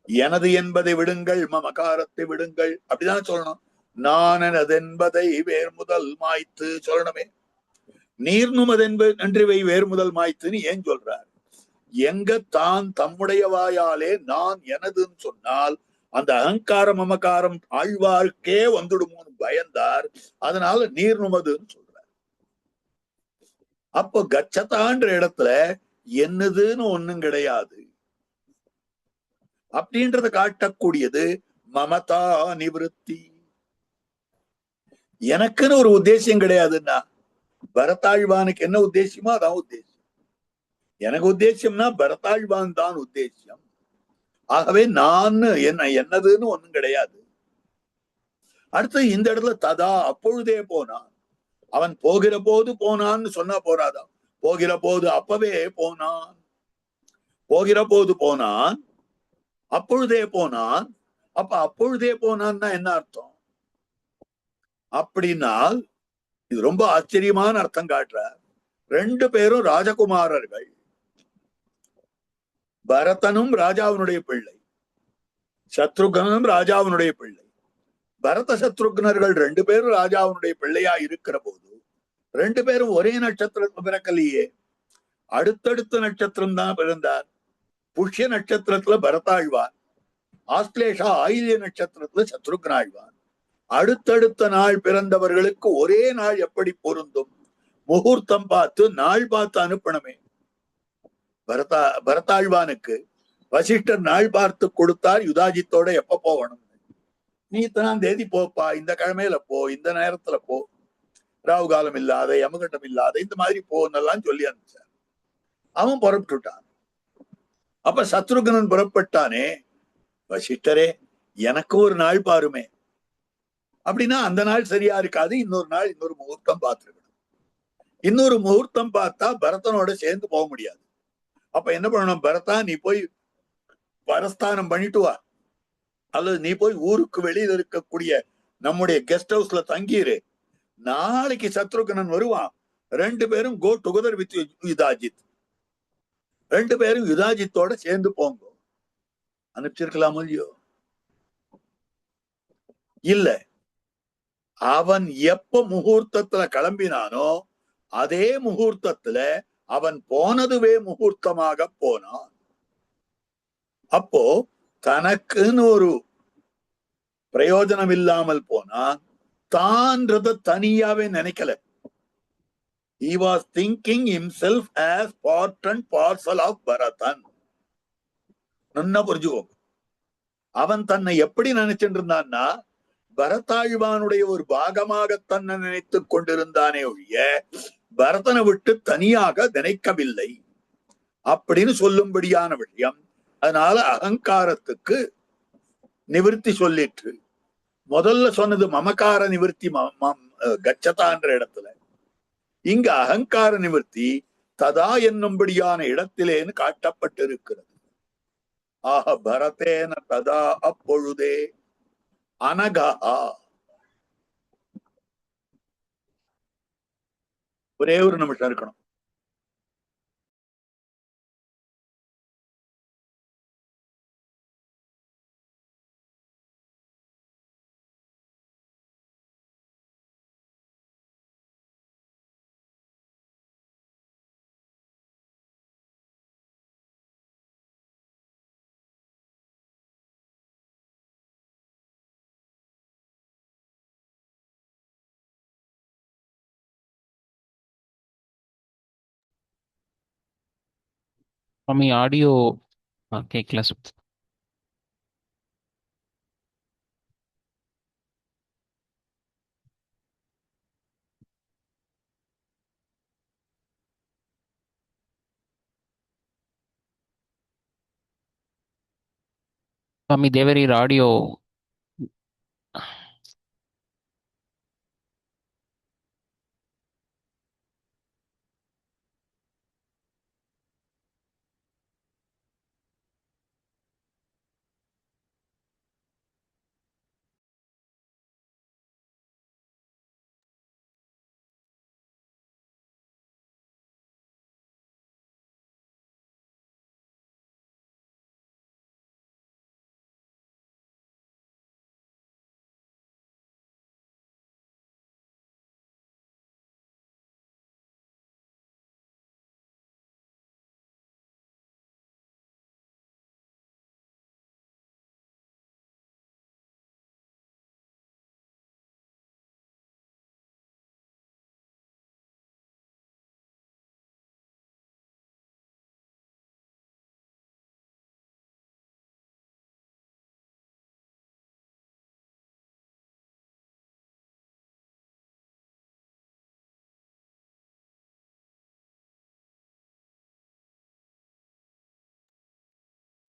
எனது என்பதை விடுங்கள், மமகாரத்தை விடுங்கள். அப்படிதான் சொல்லணும். நான் எனதென்பதை வேர் முதல் மாய்த்து சொல்லணுமே. நீர் நுமதென்றிவை வேர் முதல் மாய்த்துன்னு ஏன் சொல்றார்? எங்க தான் தம்முடைய வாயாலே நான் எனதுன்னு சொன்னால் அந்த அகங்கார மமகாரம் ஆழ்வார்க்கே வந்துடுமோன்னு பயந்தார். அதனால நீர் நுமதுன்னு சொல்றார். அப்போ கச்சதான்ற இடத்துல என்னதுன்னு ஒண்ணும் கிடையாது அப்படின்றத காட்டக்கூடியது மமதா நிவிருத்தி. எனக்குன்னு ஒரு உத்தேசியம் கிடையாதுன்னா, பரதாழ்வானுக்கு என்ன உத்தேசியமோ அதான் உத்தேசியம். எனக்கு உத்தேசியம்னா பரதாழ்வான் தான் உத்தேசியம். ஆகவே நான் என்னதுன்னு ஒண்ணும் கிடையாது. அடுத்து இந்த இடத்துல ததா, அப்பொழுதே போனான். அவன் போகிற போது போனான்னு சொன்னா போறாதான். போகிற போது அப்பவே போனான். போகிற போது போனான், அப்பொழுதே போனான். அப்ப அப்பொழுதே போனான்னா என்ன அர்த்தம்? அப்படின்னால் இது ரொம்ப ஆச்சரியமான அர்த்தம் காட்டுறார். 2 பேரும் ராஜகுமாரர்கள். பரதனும் ராஜாவினுடைய பிள்ளை, சத்ருகனும் ராஜாவினுடைய பிள்ளை. பரத சத்ருக்னர்கள் 2 பேரும் ராஜாவினுடைய பிள்ளையா இருக்கிற போது 2 பேரும் ஒரே நட்சத்திரத்துல பிறக்கலையே. அடுத்தடுத்த நட்சத்திரம் தான் பிறந்தார். புஷ்ய நட்சத்திரத்துல பரதாழ்வான், ஆஸ்லேஷா ஆயில்ய நட்சத்திரத்துல சத்ருக்னாழ்வான். அடுத்தடுத்த நாள் பிறந்தவர்களுக்கு ஒரே நாள் எப்படி பொருந்தும்? முகூர்த்தம் பார்த்து நாள் பார்த்து அனுப்பணுமே. பரதா பரதாழ்வானுக்கு வசிஷ்டர் நாள் பார்த்து கொடுத்தார் யுதாஜித்தோட எப்ப போகணும். நீ இத்தனாம் தேதி போப்பா, இந்த கிழமையில போ, இந்த நேரத்துல போ, ராகு காலம் இல்லாத யமகண்டம் இல்லாத இந்த மாதிரி போன்னெல்லாம் சொல்லி அனுப்பிச்சார். அவன் புறப்பட்டுட்டான். அப்ப சத்ருகனன் புறப்பட்டானே, வசிஷ்டரே எனக்கு ஒரு நாள் பாருமே அப்படின்னா அந்த நாள் சரியா இருக்காது, இன்னொரு நாள் இன்னொரு முகூர்த்தம் பார்த்துருக்கணும். இன்னொரு முகூர்த்தம் பார்த்தா பரதனோட சேர்ந்து போக முடியாது. அப்ப என்ன பண்ணணும், பரதா நீ போய் பரஸ்தானம் பண்ணிட்டு வா, அல்லது நீ போய் ஊருக்கு வெளியில இருக்கக்கூடிய நம்முடைய கெஸ்ட் ஹவுஸ்ல தங்கிரு, நாளைக்கு சத்ருகனன் வருவான், ரெண்டு பேரும் கோ டுகெதர் வித் யுதாஜித், ரெண்டு பேரும் யுதாஜித்தோட சேர்ந்து போங்க. அனுப்பிச்சிருக்கலாம் இல்லையோ? இல்ல, அவன் எப்ப முகூர்த்தத்துல கிளம்பினானோ அதே முகூர்த்தத்துல அவன் போனதுவே முகூர்த்தமாக போனான். அப்போ தனக்குன்னு ஒரு பிரயோஜனம் இல்லாமல் போனான், தான்றத தனியாவே நினைக்கல. He was thinking himself as part and parcel of Bharatan. நன்னா புரிஞ்சுக்கோ. அவன் தன்னை எப்படி நினைச்சிட்டு இருந்தான்னா, பரதாழ்வானுடைய ஒரு பாகமாக தன்னை நினைத்துக் கொண்டிருந்தானே ஒழிய பரதனை விட்டு தனியாக நினைக்கவில்லை அப்படின்னு சொல்லும்படியான விஷயம். அதனால அகங்காரத்துக்கு நிவர்த்தி சொல்லிற்று. முதல்ல சொன்னது மமகார நிவர்த்தி கச்சதான்ற இடத்துல, இங்க அகங்கார நிவர்த்தி ததா என்னும்படியான இடத்திலேன்னு காட்டப்பட்டிருக்கிறது. ஆக பரதேன ததா அப்பொழுதே அனகா. ஒரே ஒரு நிமிஷம் இருக்கணும். स्वामी ऑडियो கேட்கல स्वामी देवरी ஆடியோ.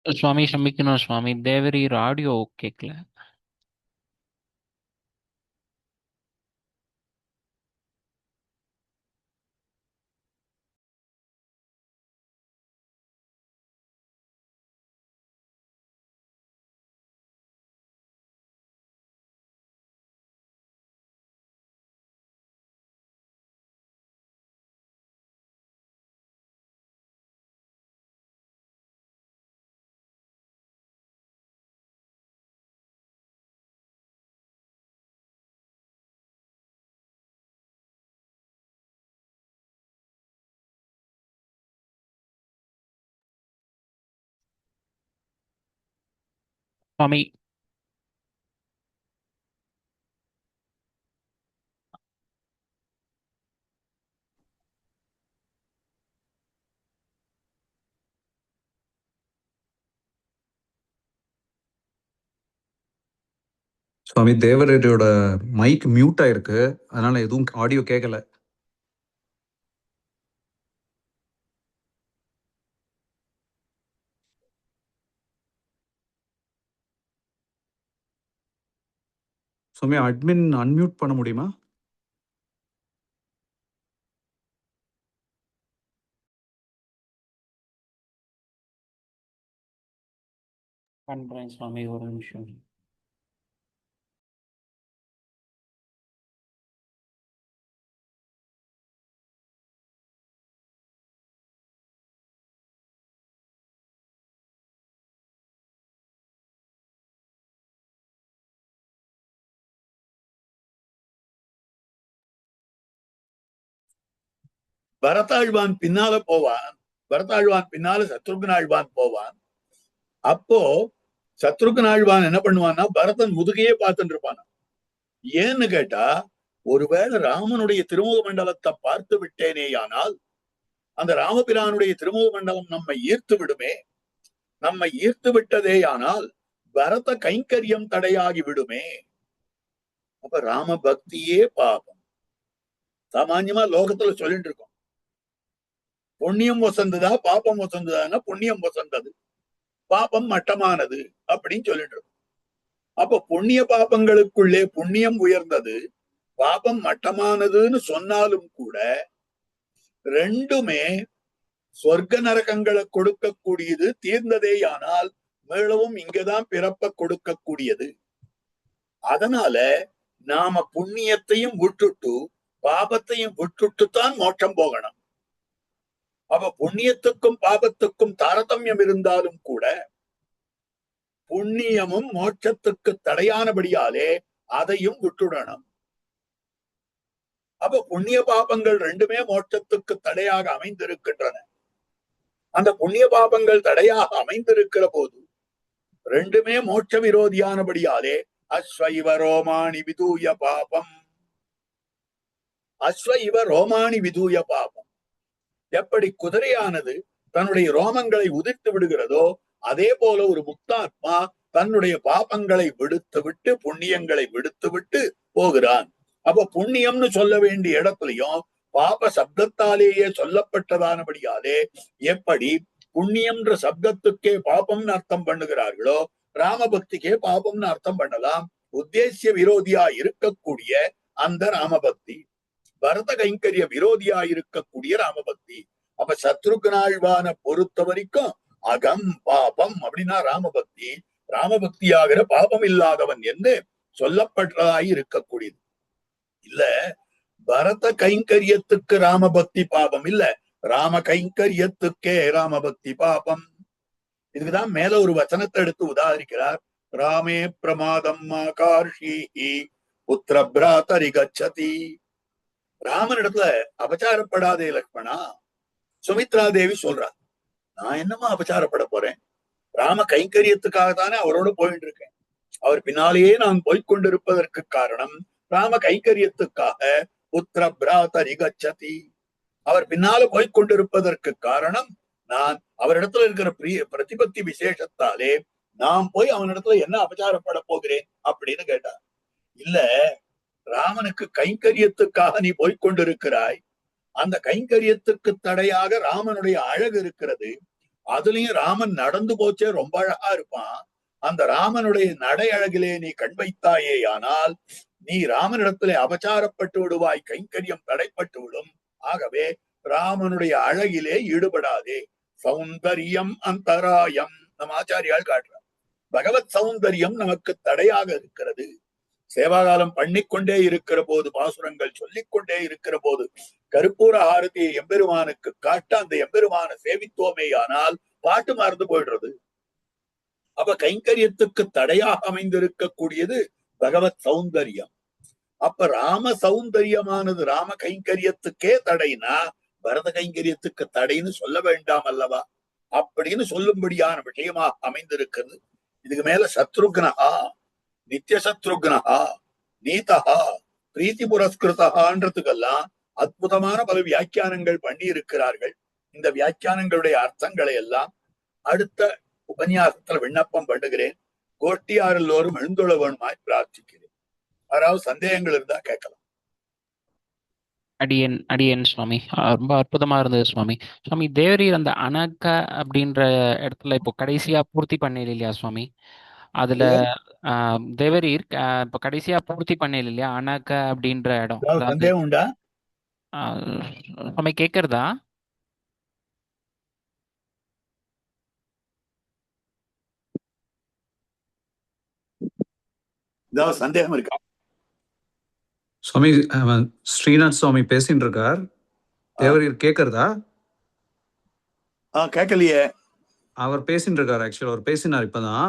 சுவாமி சமிக்கணும் சுவாமி, தேவரி ஆடியோ கேட்கல. சுவாமி சுவாமி தேவரீரோட மைக் மியூட் ஆயிருக்கு, அதனால எதுவும் ஆடியோ கேட்கல. சுவாமி அட்மின் அன்மியூட் பண்ண முடியுமா? பண்றேன் சுவாமி, ஒரு நிமிஷம். பரதாழ்வான் பின்னால போவான். பரதாழ்வான் பின்னால சத்ருக்ன ஆழ்வான் போவான். அப்போ சத்ருக்ன ஆழ்வான் என்ன பண்ணுவான்னா பரதன் முதுகையே பார்த்துட்டு இருப்பான். ஏன்னு கேட்டா, ஒருவேளை ராமனுடைய திருமுக மண்டலத்தை பார்த்து விட்டேனேயானால் அந்த ராமபிரானுடைய திருமுக மண்டலம் நம்மை ஈர்த்து விடுமே. நம்மை ஈர்த்து விட்டதேயானால் பரத கைங்கரியம் தடையாகி விடுமே. அப்ப ராம பக்தியே பாபம். சாமான்யமா லோகத்துல சொல்லிட்டு இருக்கோம், புண்ணியம் வசந்ததா பாப்பம் வசந்ததான்னா புண்ணியம் வசந்தது, பாப்பம் மட்டமானது அப்படின்னு சொல்லிட்டு இருக்கோம். அப்ப புண்ணிய பாப்பங்களுக்குள்ளே புண்ணியம் உயர்ந்தது, பாபம் மட்டமானதுன்னு சொன்னாலும் கூட ரெண்டுமே சொர்க்க நரகங்களை கொடுக்கக்கூடியது. தீர்ந்ததேயானால் மேளவும் இங்கதான் பிறப்ப கொடுக்கக்கூடியது. அதனால நாம புண்ணியத்தையும் விட்டுட்டு பாபத்தையும் விட்டுட்டு தான் மோட்சம் போகணும். அப்ப புண்ணியத்துக்கும் பாபத்துக்கும் தாரதமியம் இருந்தாலும் கூட புண்ணியமும் மோட்சத்துக்கு தடையானபடியாலே அதையும் விட்டுடணும். அப்ப புண்ணிய பாபங்கள் ரெண்டுமே மோட்சத்துக்கு தடையாக அமைந்திருக்கின்றன. அந்த புண்ணிய பாபங்கள் தடையாக அமைந்திருக்கிற போது ரெண்டுமே மோட்ச விரோதியானபடியாலே அஸ்வைவ ரோமாணி விதூய பாபம், அஸ்வைவ ரோமாணி விதூய பாபம். எப்படி குதிரையானது தன்னுடைய ரோமங்களை உதிர்த்து விடுகிறதோ அதே போல ஒரு முக்தாத்மா தன்னுடைய பாபங்களை விடுத்து விட்டு புண்ணியங்களை விடுத்து விட்டு போகிறான். அப்ப புண்ணியம்னு சொல்ல வேண்டிய இடத்துலயும் பாப சப்தத்தாலேயே சொல்லப்பட்டதானபடியாலே எப்படி புண்ணியம்ன்ற சப்தத்துக்கே பாபம்னு அர்த்தம் பண்ணுகிறார்களோ ராமபக்திக்கே பாபம்னு அர்த்தம் பண்ணலாம். உத்தேசிய விரோதியா இருக்கக்கூடிய அந்த ராமபக்தி, பரத கைங்கரிய விரோதியா இருக்கக்கூடிய ராமபக்தி. அப்ப சத்ருக்னாழ்வான பொறுத்த வரைக்கும் அகம் பாபம் அப்படின்னா ராமபக்தி, ராமபக்தியாகிற பாபம் இல்லாதவன் என்று சொல்லப்பட்டதாய் இருக்கக்கூடியது. இல்ல பரத கைங்கரியத்துக்கு ராமபக்தி பாபம் இல்ல, ராம கைங்கரியத்துக்கே ராமபக்தி பாபம். இதுக்குதான் மேல ஒரு வசனத்தை எடுத்து உதாரிக்கிறார். ராமே பிரமாதம் ஆகார்ஷி புத்திர பிராதரி கச்சதி. ராமனிடத்துல அபச்சாரப்படாதே லக்ஷ்மணா. சுமித்ரா தேவி சொல்றார், நான் என்னமா அபச்சாரப்பட போறேன், ராம கைங்கரியத்துக்காக தானே அவரோட போயிட்டு இருக்கேன். அவர் பின்னாலேயே நான் போய்கொண்டிருப்பதற்கு காரணம் ராம கைங்கரியத்துக்காக. புத்திர பிராதரி கச்சதி, அவர் பின்னால போய்கொண்டிருப்பதற்கு காரணம் நான் அவரிடத்துல இருக்கிற பிரதிபத்தி விசேஷத்தாலே நான் போய் அவனிடத்துல என்ன அபச்சாரப்பட போகிறேன் அப்படின்னு கேட்டார். இல்ல, ராமனுக்கு கைங்கரியத்துக்காக நீ போய்கொண்டிருக்கிறாய், அந்த கைங்கரியத்துக்கு தடையாக ராமனுடைய அழகு இருக்கிறது. அதுலயும் ராமன் நடந்து போச்சே ரொம்ப அழகா இருப்பான். அந்த ராமனுடைய நடை அழகிலே நீ கண் வைத்தாயே ஆனால் நீ ராமனிடத்திலே அபச்சாரப்பட்டு விடுவாய், கைங்கரியம் தடைப்பட்டு விடும். ஆகவே ராமனுடைய அழகிலே ஈடுபடாதே. சௌந்தரியம் அந்தராயம் நம் ஆச்சாரியால் காட்டுறார். பகவத் சௌந்தரியம் நமக்கு தடையாக இருக்கிறது. சேவாகாலம் பண்ணிக்கொண்டே இருக்கிற போது, பாசுரங்கள் சொல்லிக்கொண்டே இருக்கிற போது கருப்பூர ஆரத்தியை எம்பெருமானுக்கு காட்ட அந்த எம்பெருமான சேவித்தோமேயானால் பாட்டு மறந்து போயிடுறது. அப்ப கைங்கரியத்துக்கு தடையாக அமைந்திருக்கக்கூடியது பகவத் சௌந்தரியம். அப்ப ராம சௌந்தரியமானது ராம கைங்கரியத்துக்கே தடைனா பரத கைங்கரியத்துக்கு தடைன்னு சொல்ல வேண்டாம் அல்லவா அப்படின்னு சொல்லும்படியான விஷயமாக அமைந்திருக்கிறது. இதுக்கு மேல சத்ருக்னஹா, நித்திய சத்ருக்னஹா, நீதஹா, பிரீத்தி புரஸ்கிருதஹான்றதுக்கெல்லாம் அற்புதமான பல வியாக்கியானங்கள் பண்ணி இருக்கிறார்கள். இந்த வியாக்கியானங்களுடைய அர்த்தங்களை எல்லாம் அடுத்த உபன்யாசத்துல விண்ணப்பம் பண்ணுகிறேன். கோஷ்டியார் எல்லோரும் எழுந்துள்ள வேணுமாய் பிரார்த்திக்கிறேன். யாராவது சந்தேகங்கள் இருந்தா கேட்கலாம். அடியேன் அடியேன் சுவாமி. ரொம்ப அற்புதமா இருந்தது சுவாமி. சுவாமி தேவரீர் அந்த அனக்க அப்படின்ற இடத்துல இப்போ கடைசியா பூர்த்தி பண்ணல இல்லையா சுவாமி? அதுல இல்லையா? தேவரீர் இப்போ கடைசியா பூர்த்தி பண்ணல இல்லையா அனக்க அப்படின்ற இடம்? ஏதாவது அதாவது சந்தேகம் உண்டா? சுவாமி கேட்கறதா? ஏதாவது சந்தேகம் இருக்கா? சுவாமி ஸ்ரீநாத் சுவாமி பேசிட்டு இருக்கார். தேவரீர் கேட்கறதா? கேட்கலையே. அவர் பேசிட்டு இருக்காரு. ஆக்சுவலா அவர் பேசினார் இப்பதான்.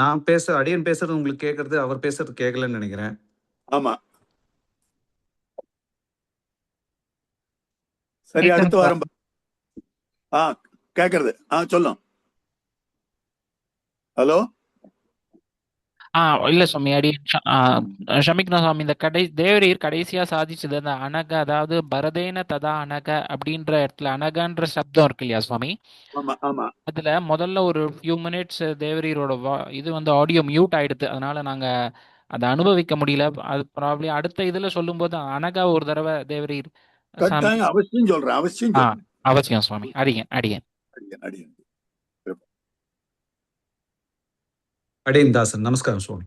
நான் அடியன் பேசுறது உங்களுக்கு கேட்கறது, அவர் பேசுறது கேட்கலன்னு நினைக்கிறேன். ஆமா. சரி, அடுத்த வாரம் கேட்கறது. சொல்லும். ஹலோ. இல்ல சுவாமி, அடி ஷமிக்கணும் சுவாமி. இந்த தேவரீர் கடைசியா சாதிச்சது அந்த அனக, அதாவது பரதேன ததா அனக அப்படின்ற இடத்துல அனகன்ற சப்தம் இருக்கு இல்லையா சுவாமி? ஆமா ஆமா. அதுல முதல்ல ஒரு ஃபியூ மினிட்ஸ் தேவரீரோட இது வந்து ஆடியோ மியூட் ஆயிடுது. அதனால நாங்க அதை அனுபவிக்க முடியல. அது ப்ராப்ளி அடுத்த இதுல சொல்லும்போது அனகா ஒரு தடவை தேவரீர் கட்டாயம் அவசியம் சொல்றேன், அவசியம் சொல்றேன். அவசியம் சுவாமி. அடியேன் அடியேன் அடியேன். அடியன் தாசன். நமஸ்காரம் சுவாமி.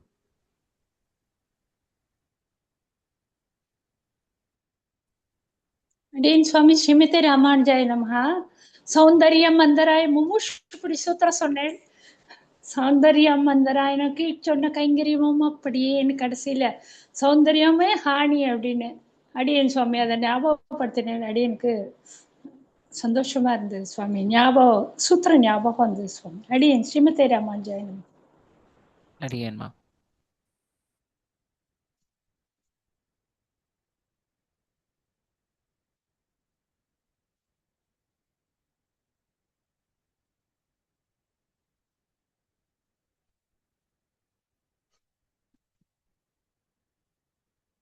அடியேன் சுவாமி ஸ்ரீமதி ராமானுஜாய நமஹ. சௌந்தர்யம் மந்தராய முமுஷுப்படி சூத்திரம் சொன்னேன். சௌந்தர்யம் மந்தராயனுக்கு சொன்ன கைங்கரியமும் அப்படியேன்னு கடைசியில சௌந்தர்யமே ஹானி அப்படின்னு அடியேன் சுவாமி அதை ஞாபகப்படுத்தினேன். அடியனுக்கு சந்தோஷமா இருந்தது சுவாமி. ஞாபகம் சூத்திர ஞாபகம் வந்தது சுவாமி. அடியேன் ஸ்ரீமதி ராமானுஜாய நமஹ. அடியேன்மா.